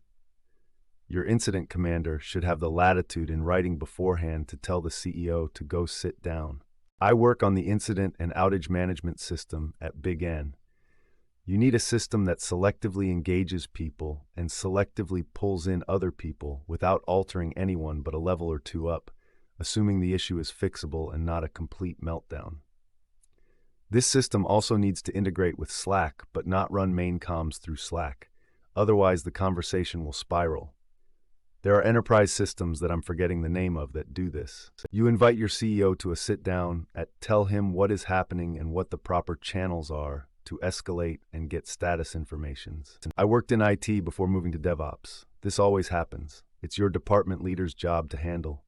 Your incident commander should have the latitude in writing beforehand to tell the CEO to go sit down. I work on the incident and outage management system at Big N. You need a system that selectively engages people and selectively pulls in other people without altering anyone but a level or two up, assuming the issue is fixable and not a complete meltdown. This system also needs to integrate with Slack but not run main comms through Slack. Otherwise, the conversation will spiral. There are enterprise systems that I'm forgetting the name of that do this. You invite your CEO to a sit-down, tell him what is happening and what the proper channels are to escalate and get status informations. I worked in IT before moving to DevOps. This always happens. It's your department leader's job to handle.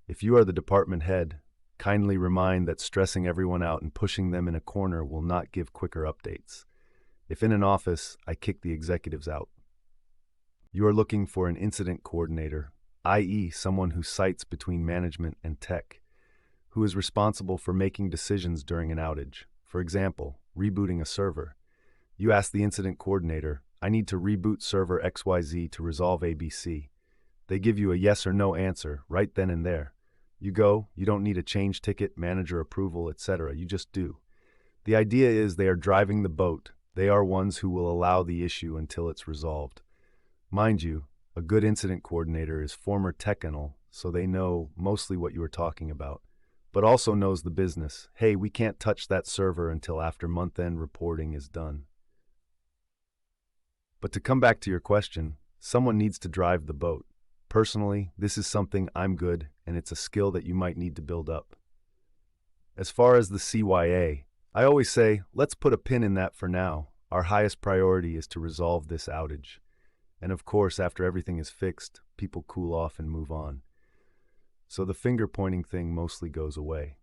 If you are the department head, kindly remind that stressing everyone out and pushing them in a corner will not give quicker updates. If in an office, I kick the executives out. You are looking for an incident coordinator, i.e. someone who sites between management and tech, who is responsible for making decisions during an outage. For example, rebooting a server. You ask the incident coordinator, I need to reboot server XYZ to resolve ABC. They give you a yes or no answer right then and there. You go, you don't need a change ticket, manager approval, etc. You just do. The idea is they are driving the boat. They are ones who will allow the issue until it's resolved. Mind you, a good incident coordinator is former technical, so they know mostly what you are talking about, but also knows the business. Hey, we can't touch that server until after month-end reporting is done. But to come back to your question, someone needs to drive the boat. Personally, this is something I'm good, and it's a skill that you might need to build up. As far as the CYA, I always say, let's put a pin in that for now. Our highest priority is to resolve this outage. And of course, after everything is fixed, people cool off and move on. So the finger-pointing thing mostly goes away.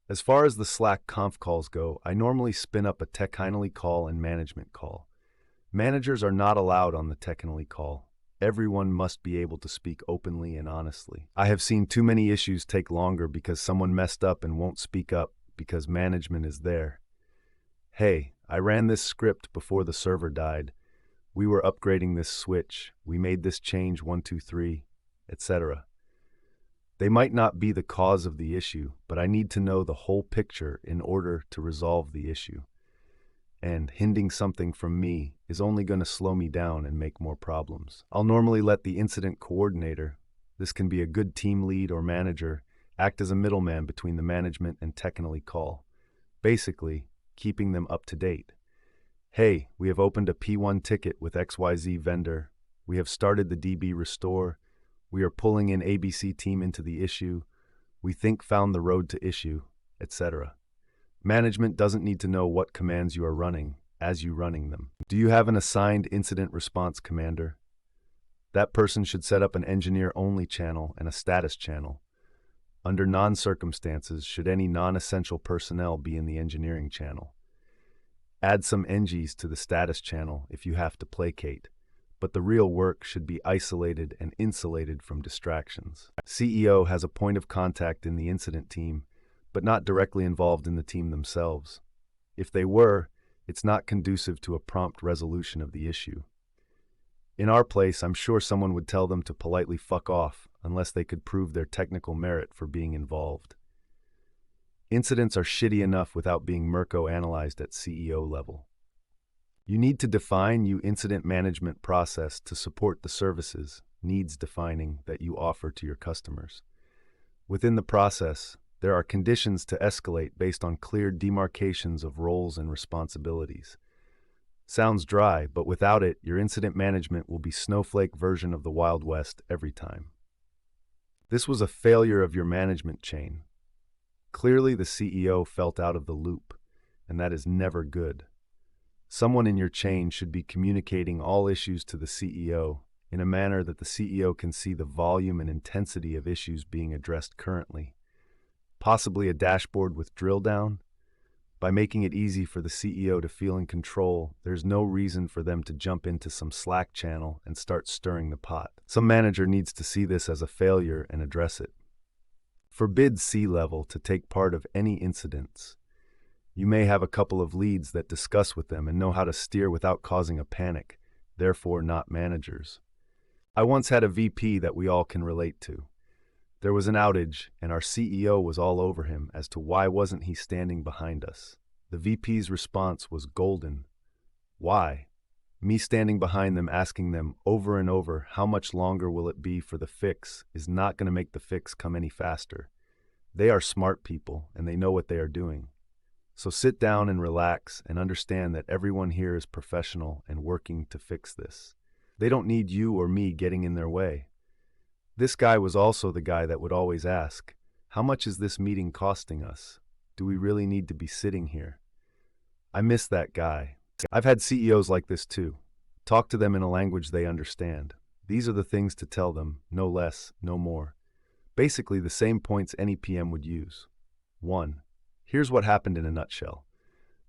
As far as the Slack conf calls go, I normally spin up a technically call and management call. Managers are not allowed on the technically call. Everyone must be able to speak openly and honestly. I have seen too many issues take longer because someone messed up and won't speak up because management is there. Hey, I ran this script before the server died. We were upgrading this switch. We made this change 1, 2, 3, etc. They might not be the cause of the issue, but I need to know the whole picture in order to resolve the issue. And hiding something from me is only going to slow me down and make more problems. I'll normally let the incident coordinator, this can be a good team lead or manager, act as a middleman between the management and technically call, basically keeping them up to date. Hey, we have opened a P1 ticket with XYZ vendor. We have started the DB restore. We are pulling in ABC team into the issue. We think found the road to issue, etc. Management doesn't need to know what commands you are running as you running them. Do you have an assigned incident response commander? That person should set up an engineer-only channel and a status channel. Under non-circumstances, should any non-essential personnel be in the engineering channel? Add some NGs to the status channel if you have to placate, but the real work should be isolated and insulated from distractions. CEO has a point of contact in the incident team, but not directly involved in the team themselves. If they were, it's not conducive to a prompt resolution of the issue. In our place, I'm sure someone would tell them to politely fuck off unless they could prove their technical merit for being involved. Incidents are shitty enough without being Merco-analyzed at CEO level. You need to define your incident management process to support the services, needs defining that you offer to your customers. Within the process, there are conditions to escalate based on clear demarcations of roles and responsibilities. Sounds dry, but without it, your incident management will be snowflake version of the Wild West every time. This was a failure of your management chain. Clearly, the CEO felt out of the loop, and that is never good. Someone in your chain should be communicating all issues to the CEO in a manner that the CEO can see the volume and intensity of issues being addressed currently. Possibly a dashboard with drill down. By making it easy for the CEO to feel in control, there's no reason for them to jump into some Slack channel and start stirring the pot. Some manager needs to see this as a failure and address it. Forbid C-level to take part of any incidents. You may have a couple of leads that discuss with them and know how to steer without causing a panic, therefore not managers. I once had a VP that we all can relate to. There was an outage, and our CEO was all over him as to why wasn't he standing behind us. The VP's response was golden. Why? Me standing behind them asking them over and over how much longer will it be for the fix is not going to make the fix come any faster. They are smart people, and they know what they are doing. So sit down and relax and understand that everyone here is professional and working to fix this. They don't need you or me getting in their way. This guy was also the guy that would always ask, how much is this meeting costing us? Do we really need to be sitting here? I miss that guy. I've had CEOs like this too. Talk to them in a language they understand. These are the things to tell them, no less, no more. Basically the same points any PM would use. 1. Here's what happened in a nutshell.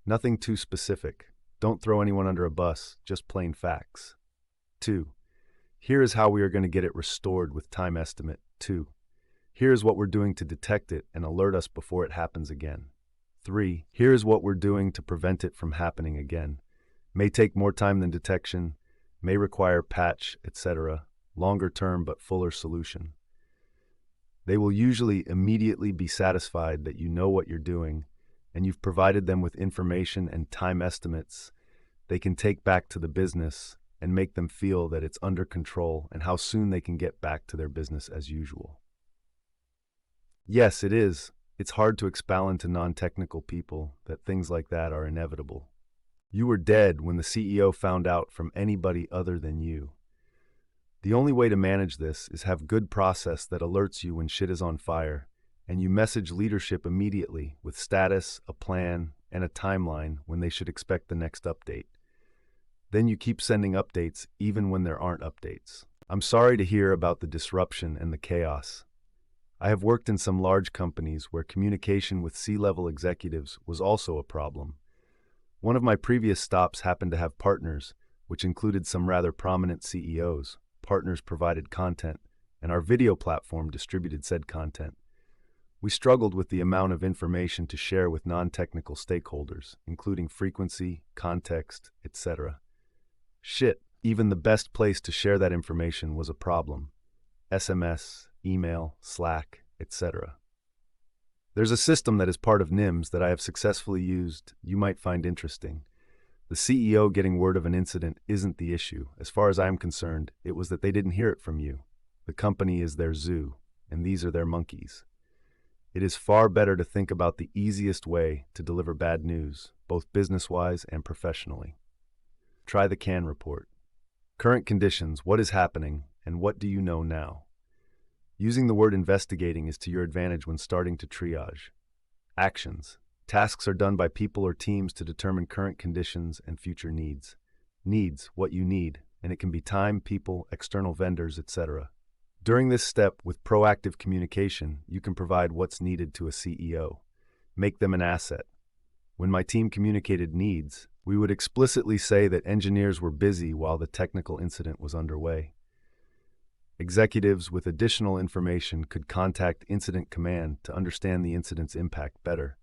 Nothing too specific. Don't throw anyone under a bus, just plain facts. 2. Here is how we are going to get it restored with time estimate. 2. Here is what we're doing to detect it and alert us before it happens again. 3. Here is what we're doing to prevent it from happening again. May take more time than detection, may require patch, etc. Longer term but fuller solution. They will usually immediately be satisfied that you know what you're doing and you've provided them with information and time estimates they can take back to the business and make them feel that it's under control and how soon they can get back to their business as usual. Yes, it is. It's hard to explain to non-technical people that things like that are inevitable. You were dead when the CEO found out from anybody other than you. The only way to manage this is have good process that alerts you when shit is on fire, and you message leadership immediately with status, a plan, and a timeline when they should expect the next update. Then you keep sending updates even when there aren't updates. I'm sorry to hear about the disruption and the chaos. I have worked in some large companies where communication with C-level executives was also a problem. One of my previous stops happened to have partners, which included some rather prominent CEOs. Partners provided content, and our video platform distributed said content. We struggled with the amount of information to share with non-technical stakeholders, including frequency, context, etc. Shit, even the best place to share that information was a problem. SMS, email, Slack, etc. There's a system that is part of NIMS that I have successfully used you might find interesting. The CEO getting word of an incident isn't the issue. As far as I'm concerned, it was that they didn't hear it from you. The company is their zoo, and these are their monkeys. It is far better to think about the easiest way to deliver bad news, both business-wise and professionally. Try the CAN report. Current conditions, what is happening, and what do you know now? Using the word investigating is to your advantage when starting to triage. Actions. Tasks are done by people or teams to determine current conditions and future needs. Needs, what you need, and it can be time, people, external vendors, etc. During this step, with proactive communication, you can provide what's needed to a CEO. Make them an asset. When my team communicated needs, we would explicitly say that engineers were busy while the technical incident was underway. Executives with additional information could contact Incident Command to understand the incident's impact better.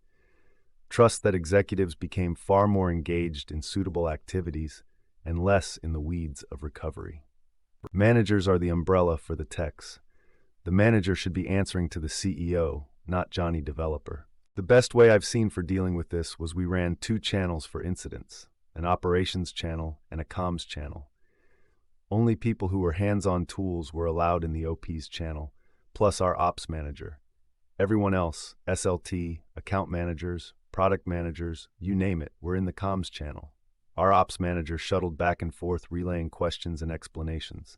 Trust that executives became far more engaged in suitable activities and less in the weeds of recovery. Managers are the umbrella for the techs. The manager should be answering to the CEO, not Johnny Developer. The best way I've seen for dealing with this was we ran 2 channels for incidents, an operations channel and a comms channel. Only people who were hands-on tools were allowed in the OP's channel, plus our ops manager. Everyone else, SLT, account managers, product managers, you name it, were in the comms channel. Our ops manager shuttled back and forth relaying questions and explanations.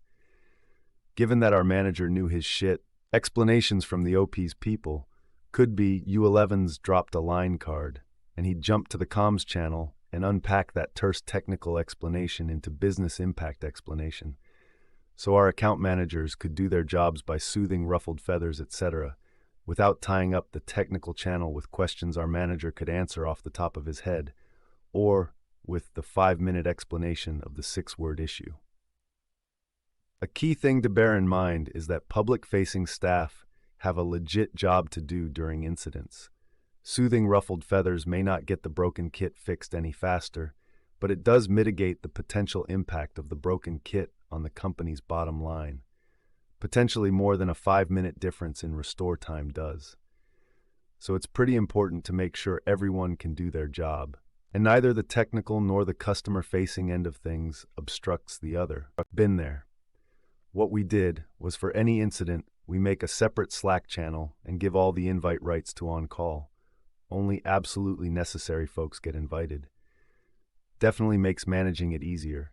Given that our manager knew his shit, Explanations from the OP's people could be U11's dropped a line card, and he'd jump to the comms channel and unpack that terse technical explanation into business impact explanation. So our account managers could do their jobs by soothing ruffled feathers, etc., without tying up the technical channel with questions our manager could answer off the top of his head, or with the 5-minute explanation of the 6-word issue. A key thing to bear in mind is that public-facing staff have a legit job to do during incidents. Soothing ruffled feathers may not get the broken kit fixed any faster, but it does mitigate the potential impact of the broken kit on the company's bottom line. Potentially more than a 5-minute difference in restore time does. So it's pretty important to make sure everyone can do their job, and neither the technical nor the customer-facing end of things obstructs the other. Been there. What we did was, for any incident, we make a separate Slack channel and give all the invite rights to on-call. Only absolutely necessary folks get invited. Definitely makes managing it easier.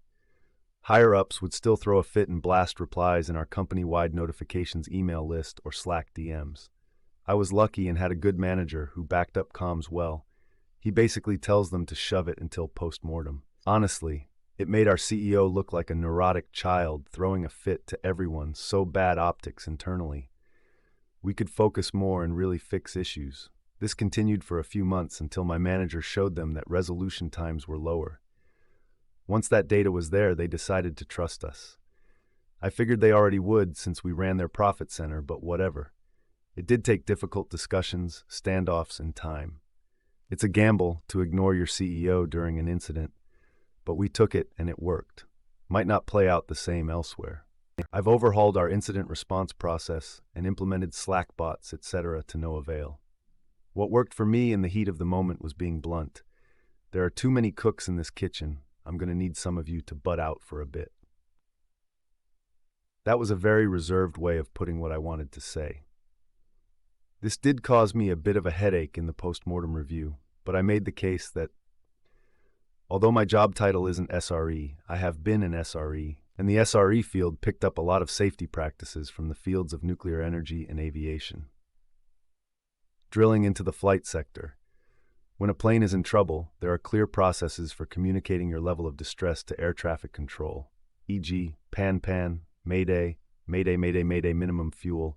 Higher-ups would still throw a fit and blast replies in our company-wide notifications email list or Slack DMs. I was lucky and had a good manager who backed up comms well. He basically tells them to shove it until post-mortem. Honestly, it made our CEO look like a neurotic child throwing a fit to everyone, so bad optics internally. We could focus more and really fix issues. This continued for a few months until my manager showed them that resolution times were lower. Once that data was there, they decided to trust us. I figured they already would since we ran their profit center, but whatever. It did take difficult discussions, standoffs, and time. It's a gamble to ignore your CEO during an incident, but we took it and it worked. Might not play out the same elsewhere. I've overhauled our incident response process and implemented Slack bots, etc. to no avail. What worked for me in the heat of the moment was being blunt. There are too many cooks in this kitchen. I'm going to need some of you to butt out for a bit. That was a very reserved way of putting what I wanted to say. This did cause me a bit of a headache in the post-mortem review, but I made the case that although my job title isn't SRE, I have been an SRE, and the SRE field picked up a lot of safety practices from the fields of nuclear energy and aviation. Drilling into the flight sector. When a plane is in trouble, there are clear processes for communicating your level of distress to air traffic control, e.g., PAN, Mayday, Mayday, Mayday, Mayday, minimum fuel,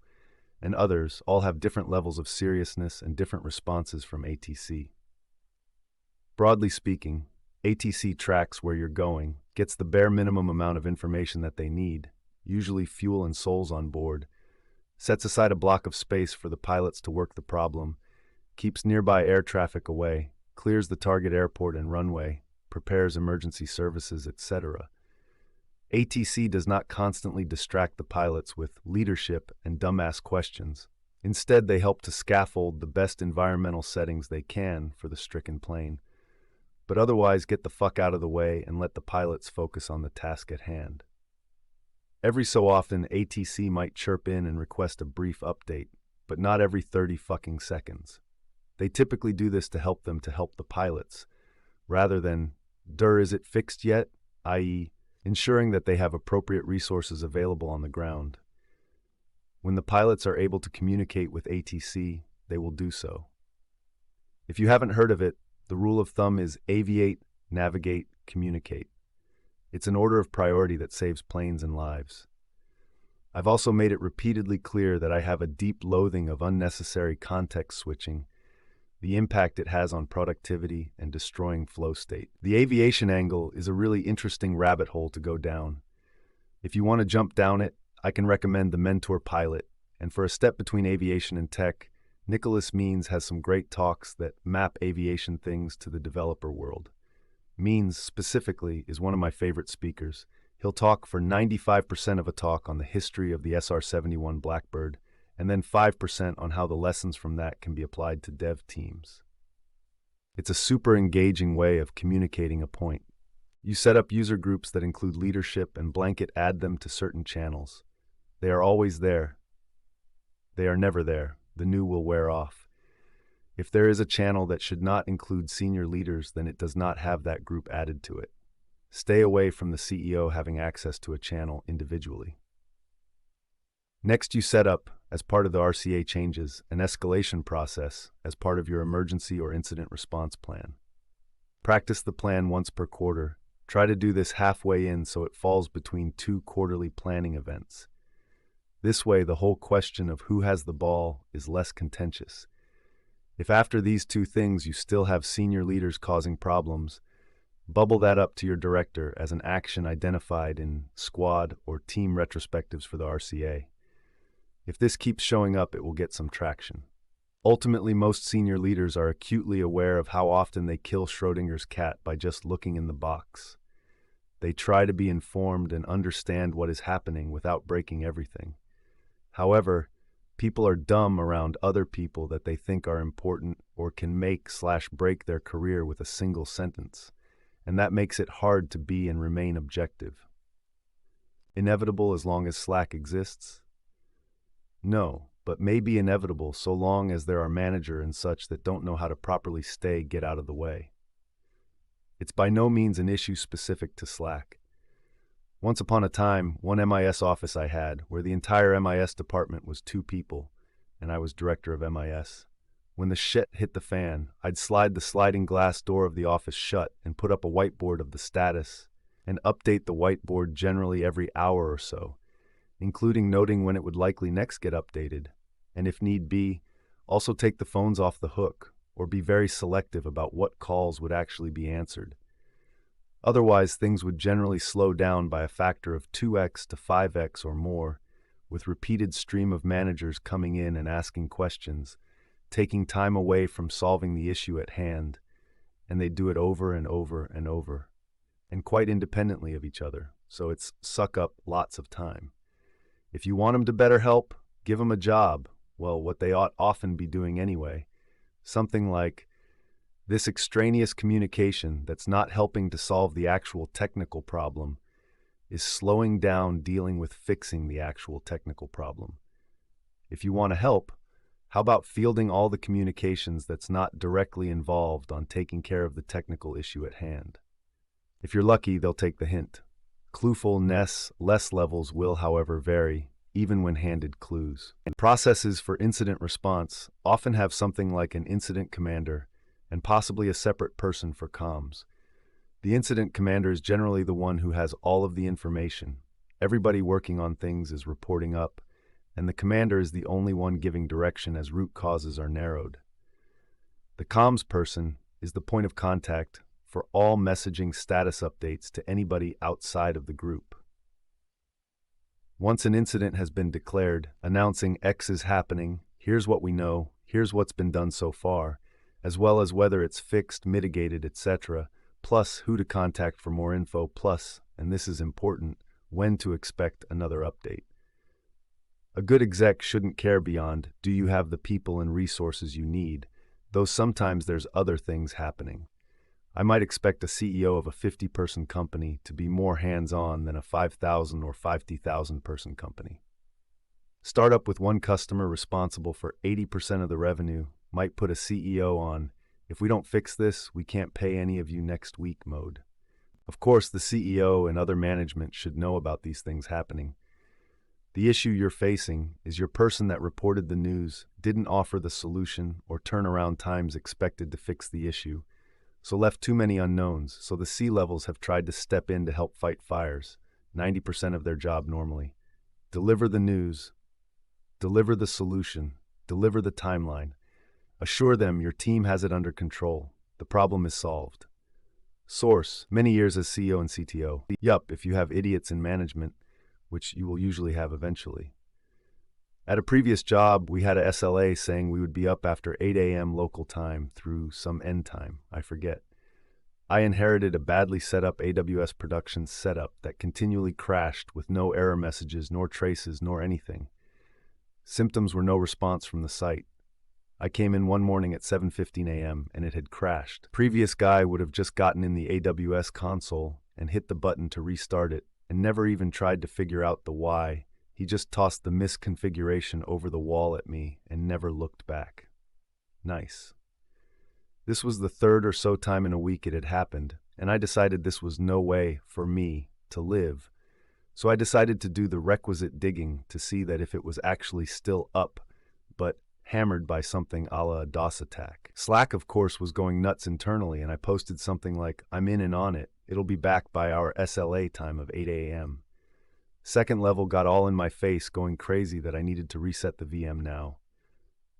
and others all have different levels of seriousness and different responses from ATC. Broadly speaking, ATC tracks where you're going, gets the bare minimum amount of information that they need, usually fuel and souls on board, sets aside a block of space for the pilots to work the problem, keeps nearby air traffic away, clears the target airport and runway, prepares emergency services, etc. ATC does not constantly distract the pilots with leadership and dumbass questions. Instead, they help to scaffold the best environmental settings they can for the stricken plane, but otherwise get the fuck out of the way and let the pilots focus on the task at hand. Every so often, ATC might chirp in and request a brief update, but not every 30 fucking seconds. They typically do this to help the pilots, rather than, is it fixed yet? i.e., ensuring that they have appropriate resources available on the ground. When the pilots are able to communicate with ATC, they will do so. If you haven't heard of it, the rule of thumb is aviate, navigate, communicate. It's an order of priority that saves planes and lives. I've also made it repeatedly clear that I have a deep loathing of unnecessary context switching, the impact it has on productivity and destroying flow state. The aviation angle is a really interesting rabbit hole to go down. If you want to jump down it, I can recommend The Mentor Pilot, and for a step between aviation and tech, Nicholas Means has some great talks that map aviation things to the developer world. Means, specifically, is one of my favorite speakers. He'll talk for 95% of a talk on the history of the SR-71 Blackbird, and then 5% on how the lessons from that can be applied to dev teams. It's a super engaging way of communicating a point. You set up user groups that include leadership and blanket add them to certain channels. They are always there. They are never there. The new will wear off. If there is a channel that should not include senior leaders, then it does not have that group added to it. Stay away from the CEO having access to a channel individually. Next, you set up, as part of the RCA changes, an escalation process as part of your emergency or incident response plan. Practice the plan once per quarter. Try to do this halfway in so it falls between two quarterly planning events. This way, the whole question of who has the ball is less contentious. If after these two things you still have senior leaders causing problems, bubble that up to your director as an action identified in squad or team retrospectives for the RCA. If this keeps showing up, it will get some traction. Ultimately, most senior leaders are acutely aware of how often they kill Schrodinger's cat by just looking in the box. They try to be informed and understand what is happening without breaking everything. However, people are dumb around other people that they think are important or can make/break their career with a single sentence, and that makes it hard to be and remain objective. Inevitable as long as Slack exists? No, but may be inevitable so long as there are managers and such that don't know how to properly get out of the way. It's by no means an issue specific to Slack. Once upon a time, one MIS office I had, where the entire MIS department was 2 people, and I was director of MIS. When the shit hit the fan, I'd slide the sliding glass door of the office shut and put up a whiteboard of the status, and update the whiteboard generally every hour or so, including noting when it would likely next get updated, and if need be, also take the phones off the hook, or be very selective about what calls would actually be answered. Otherwise, things would generally slow down by a factor of 2x to 5x or more, with repeated stream of managers coming in and asking questions, taking time away from solving the issue at hand, and they do it over and over and over, and quite independently of each other, so it's suck up lots of time. If you want them to better help, give them a job, well, what they ought often be doing anyway, something like, this extraneous communication that's not helping to solve the actual technical problem is slowing down dealing with fixing the actual technical problem. If you want to help, how about fielding all the communications that's not directly involved on taking care of the technical issue at hand? If you're lucky, they'll take the hint. Cluefulness less levels will, however, vary, even when handed clues. Processes for incident response often have something like an incident commander and possibly a separate person for comms. The incident commander is generally the one who has all of the information. Everybody working on things is reporting up, and the commander is the only one giving direction as root causes are narrowed. The comms person is the point of contact for all messaging status updates to anybody outside of the group. Once an incident has been declared, announcing X is happening, here's what we know, here's what's been done so far, as well as whether it's fixed, mitigated, etc., plus who to contact for more info, plus, and this is important, when to expect another update. A good exec shouldn't care beyond, do you have the people and resources you need, though sometimes there's other things happening. I might expect a CEO of a 50-person company to be more hands-on than a 5,000 or 50,000-person company. Startup with one customer responsible for 80% of the revenue might put a CEO on, if we don't fix this, we can't pay any of you next week mode. Of course, the CEO and other management should know about these things happening. The issue you're facing is your person that reported the news didn't offer the solution or turnaround times expected to fix the issue, so left too many unknowns, so the C-levels have tried to step in to help fight fires, 90% of their job normally. Deliver the news, deliver the solution, deliver the timeline. Assure them your team has it under control. The problem is solved. Source, many years as CEO and CTO. Yup, if you have idiots in management, which you will usually have eventually. At a previous job, we had a SLA saying we would be up after 8 a.m. local time through some end time, I forget. I inherited a badly set up AWS production setup that continually crashed with no error messages, nor traces, nor anything. Symptoms were no response from the site. I came in one morning at 7:15 a.m. and it had crashed. Previous guy would have just gotten in the AWS console and hit the button to restart it and never even tried to figure out the why. He just tossed the misconfiguration over the wall at me and never looked back. Nice. This was the third or so time in a week it had happened, and I decided this was no way for me to live. So I decided to do the requisite digging to see that if it was actually still up, but hammered by something a la a DOS attack. Slack, of course, was going nuts internally, and I posted something like, "I'm in and on it. It'll be back by our SLA time of 8 a.m. Second level got all in my face, going crazy that I needed to reset the VM now.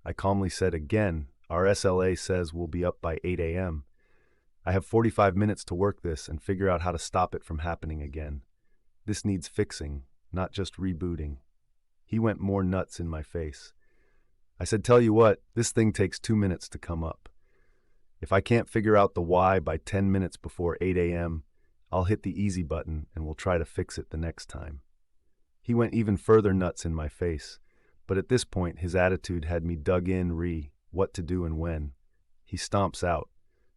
I calmly said again, "Our SLA says we'll be up by 8 a.m. I have 45 minutes to work this and figure out how to stop it from happening again. This needs fixing, not just rebooting." He went more nuts in my face. I said, "Tell you what, this thing takes 2 minutes to come up. If I can't figure out the why by 10 minutes before 8 a.m., I'll hit the easy button and we'll try to fix it the next time." He went even further nuts in my face, but at this point his attitude had me dug in what to do and when. He stomps out.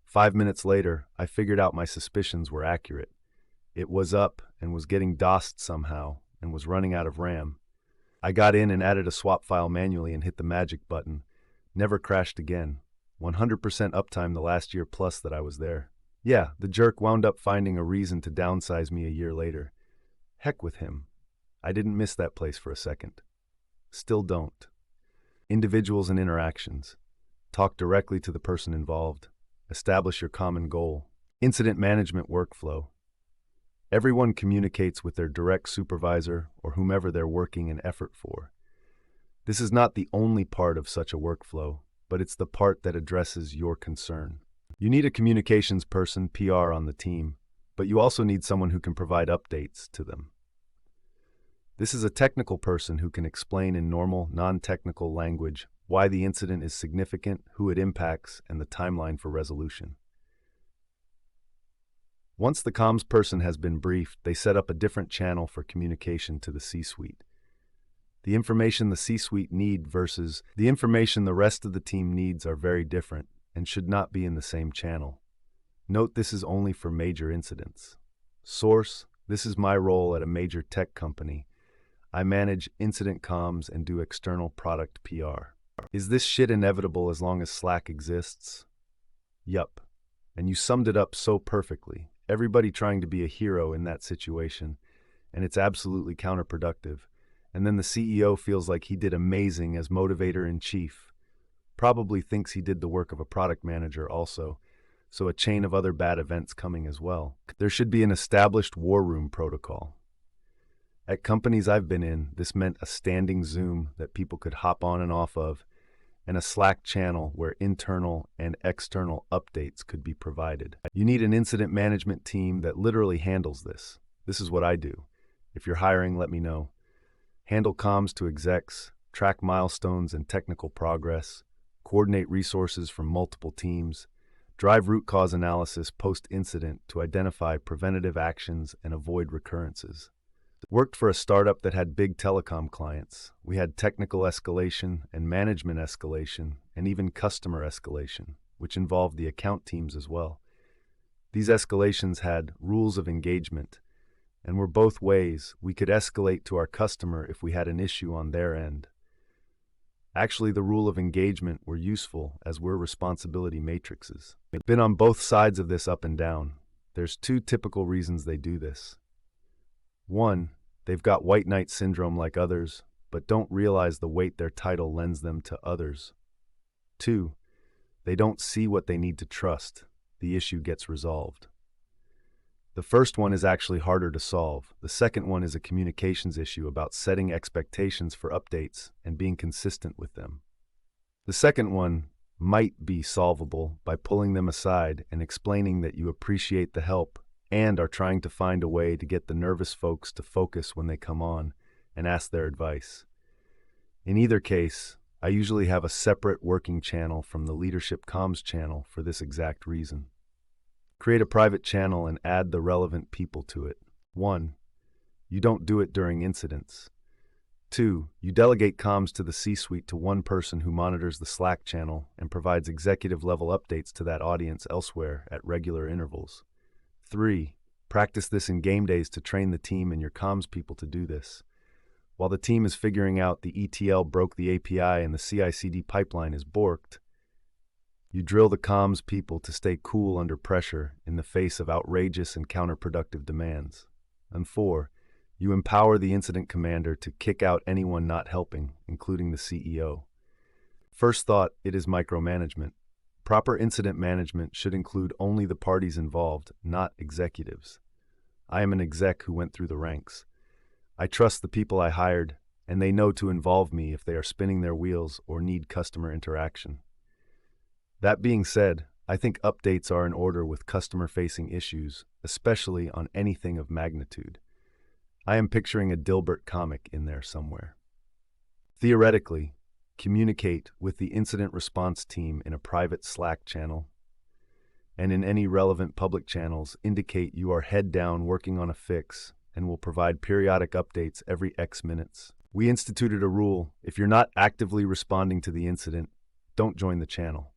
5 minutes later, I figured out my suspicions were accurate. It was up and was getting DOSed somehow and was running out of RAM. I got in and added a swap file manually and hit the magic button. Never crashed again. 100% uptime the last year plus that I was there. Yeah, the jerk wound up finding a reason to downsize me a year later. Heck with him. I didn't miss that place for a second. Still don't. Individuals and interactions. Talk directly to the person involved. Establish your common goal. Incident management workflow. Everyone communicates with their direct supervisor or whomever they're working an effort for. This is not the only part of such a workflow, but it's the part that addresses your concern. You need a communications person, PR, on the team, but you also need someone who can provide updates to them. This is a technical person who can explain in normal, non-technical language why the incident is significant, who it impacts, and the timeline for resolution. Once the comms person has been briefed, they set up a different channel for communication to the C-suite. The information the C-suite need versus the information the rest of the team needs are very different and should not be in the same channel. Note this is only for major incidents. Source: this is my role at a major tech company. I manage incident comms and do external product PR. Is this shit inevitable as long as Slack exists? Yup. And you summed it up so perfectly. Everybody trying to be a hero in that situation, and it's absolutely counterproductive. And then the CEO feels like he did amazing as motivator-in-chief. Probably thinks he did the work of a product manager also, so a chain of other bad events coming as well. There should be an established war room protocol. At companies I've been in, this meant a standing Zoom that people could hop on and off of, and a Slack channel where internal and external updates could be provided. You need an incident management team that literally handles this. This is what I do. If you're hiring, let me know. Handle comms to execs, track milestones and technical progress, coordinate resources from multiple teams, drive root cause analysis post-incident to identify preventative actions and avoid recurrences. Worked for a startup that had big telecom clients. We had technical escalation and management escalation and even customer escalation, which involved the account teams as well. These escalations had rules of engagement and were both ways we could escalate to our customer if we had an issue on their end. Actually, the rule of engagement were useful as were responsibility matrices. I've been on both sides of this up and down. There's two typical reasons they do this. One, they've got white knight syndrome like others, but don't realize the weight their title lends them to others. Two, they don't see what they need to trust. The issue gets resolved. The first one is actually harder to solve. The second one is a communications issue about setting expectations for updates and being consistent with them. The second one might be solvable by pulling them aside and explaining that you appreciate the help and are trying to find a way to get the nervous folks to focus when they come on and ask their advice. In either case, I usually have a separate working channel from the leadership comms channel for this exact reason. Create a private channel and add the relevant people to it. 1. You don't do it during incidents. 2. You delegate comms to the C-suite to one person who monitors the Slack channel and provides executive-level updates to that audience elsewhere at regular intervals. 3. Practice this in game days to train the team and your comms people to do this. While the team is figuring out the ETL broke the API and the CI/CD pipeline is borked, you drill the comms people to stay cool under pressure in the face of outrageous and counterproductive demands. And 4. You empower the incident commander to kick out anyone not helping, including the CEO. First thought, it is micromanagement. Proper incident management should include only the parties involved, not executives. I am an exec who went through the ranks. I trust the people I hired, and they know to involve me if they are spinning their wheels or need customer interaction. That being said, I think updates are in order with customer-facing issues, especially on anything of magnitude. I am picturing a Dilbert comic in there somewhere. Theoretically, communicate with the incident response team in a private Slack channel, and in any relevant public channels indicate you are head down working on a fix and will provide periodic updates every X minutes. We instituted a rule: if you're not actively responding to the incident, don't join the channel.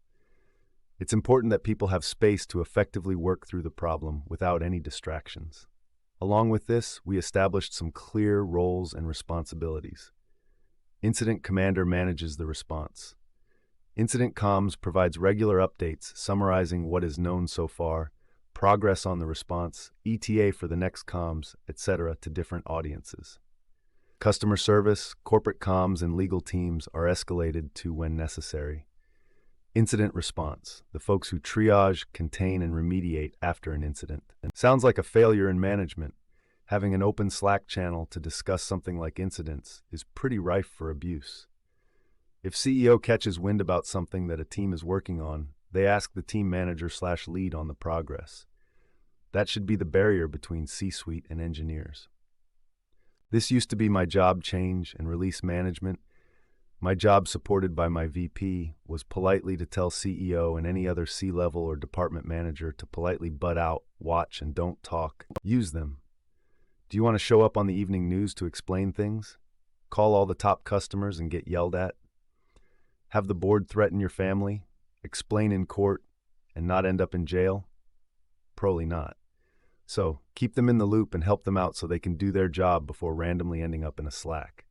It's important that people have space to effectively work through the problem without any distractions. Along with this, we established some clear roles and responsibilities. Incident Commander manages the response. Incident Comms provides regular updates summarizing what is known so far, progress on the response, ETA for the next comms, etc. to different audiences. Customer service, corporate comms, and legal teams are escalated to when necessary. Incident response, the folks who triage, contain, and remediate after an incident. Sounds like a failure in management. Having an open Slack channel to discuss something like incidents is pretty rife for abuse. If CEO catches wind about something that a team is working on, they ask the team manager/lead on the progress. That should be the barrier between C-suite and engineers. This used to be my job change and release management. My job, supported by my VP, was politely to tell CEO and any other C-level or department manager to politely butt out, watch, and don't talk. Use them. Do you want to show up on the evening news to explain things? Call all the top customers and get yelled at? Have the board threaten your family? Explain in court and not end up in jail? Probably not. So, keep them in the loop and help them out so they can do their job before randomly ending up in a Slack.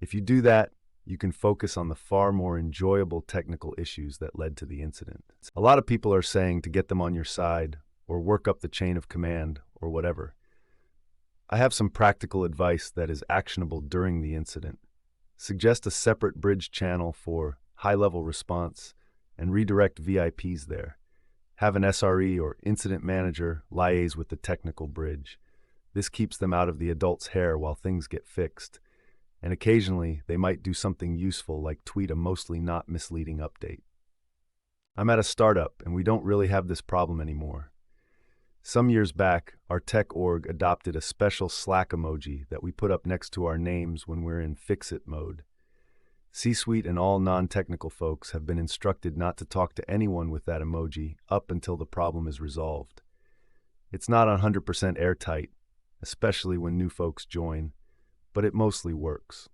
If you do that, you can focus on the far more enjoyable technical issues that led to the incident. A lot of people are saying to get them on your side, or work up the chain of command, or whatever. I have some practical advice that is actionable during the incident. Suggest a separate bridge channel for high-level response and redirect VIPs there. Have an SRE or incident manager liaise with the technical bridge. This keeps them out of the adult's hair while things get fixed. And occasionally, they might do something useful like tweet a mostly not misleading update. I'm at a startup, and we don't really have this problem anymore. Some years back, our tech org adopted a special Slack emoji that we put up next to our names when we're in fix-it mode. C-suite and all non-technical folks have been instructed not to talk to anyone with that emoji up until the problem is resolved. It's not 100% airtight, especially when new folks join, but it mostly works.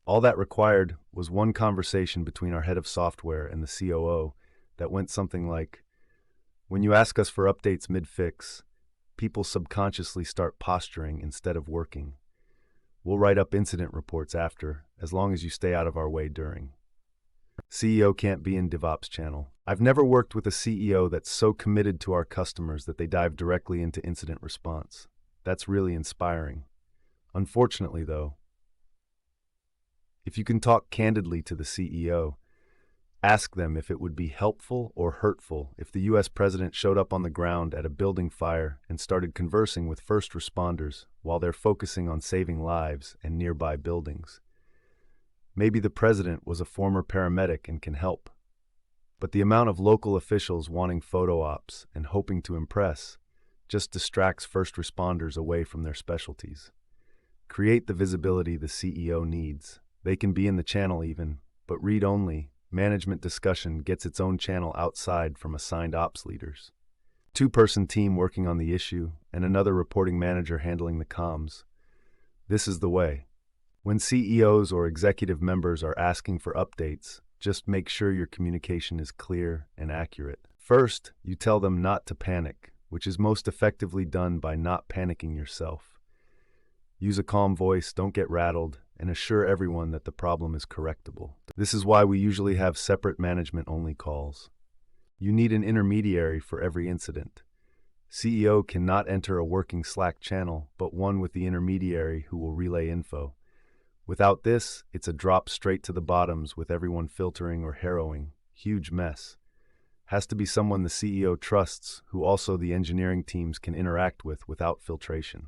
All that required was one conversation between our head of software and the COO that went something like, "When you ask us for updates mid-fix, people subconsciously start posturing instead of working. We'll write up incident reports after, as long as you stay out of our way during." CEO can't be in DevOps channel. I've never worked with a CEO that's so committed to our customers that they dive directly into incident response. That's really inspiring. Unfortunately, though, if you can talk candidly to the CEO, ask them if it would be helpful or hurtful if the US president showed up on the ground at a building fire and started conversing with first responders while they're focusing on saving lives and nearby buildings. Maybe the president was a former paramedic and can help. But the amount of local officials wanting photo ops and hoping to impress just distracts first responders away from their specialties. Create the visibility the CEO needs. They can be in the channel even, but read only. Management discussion gets its own channel outside from assigned ops leaders. Two-person team working on the issue and another reporting manager handling the comms. This is the way. When CEOs or executive members are asking for updates, just make sure your communication is clear and accurate. First, you tell them not to panic, which is most effectively done by not panicking yourself. Use a calm voice, don't get rattled, and assure everyone that the problem is correctable. This is why we usually have separate management-only calls. You need an intermediary for every incident. CEO cannot enter a working Slack channel, but one with the intermediary who will relay info. Without this, it's a drop straight to the bottoms with everyone filtering or harrowing. Huge mess. Has to be someone the CEO trusts, who also the engineering teams can interact with without filtration.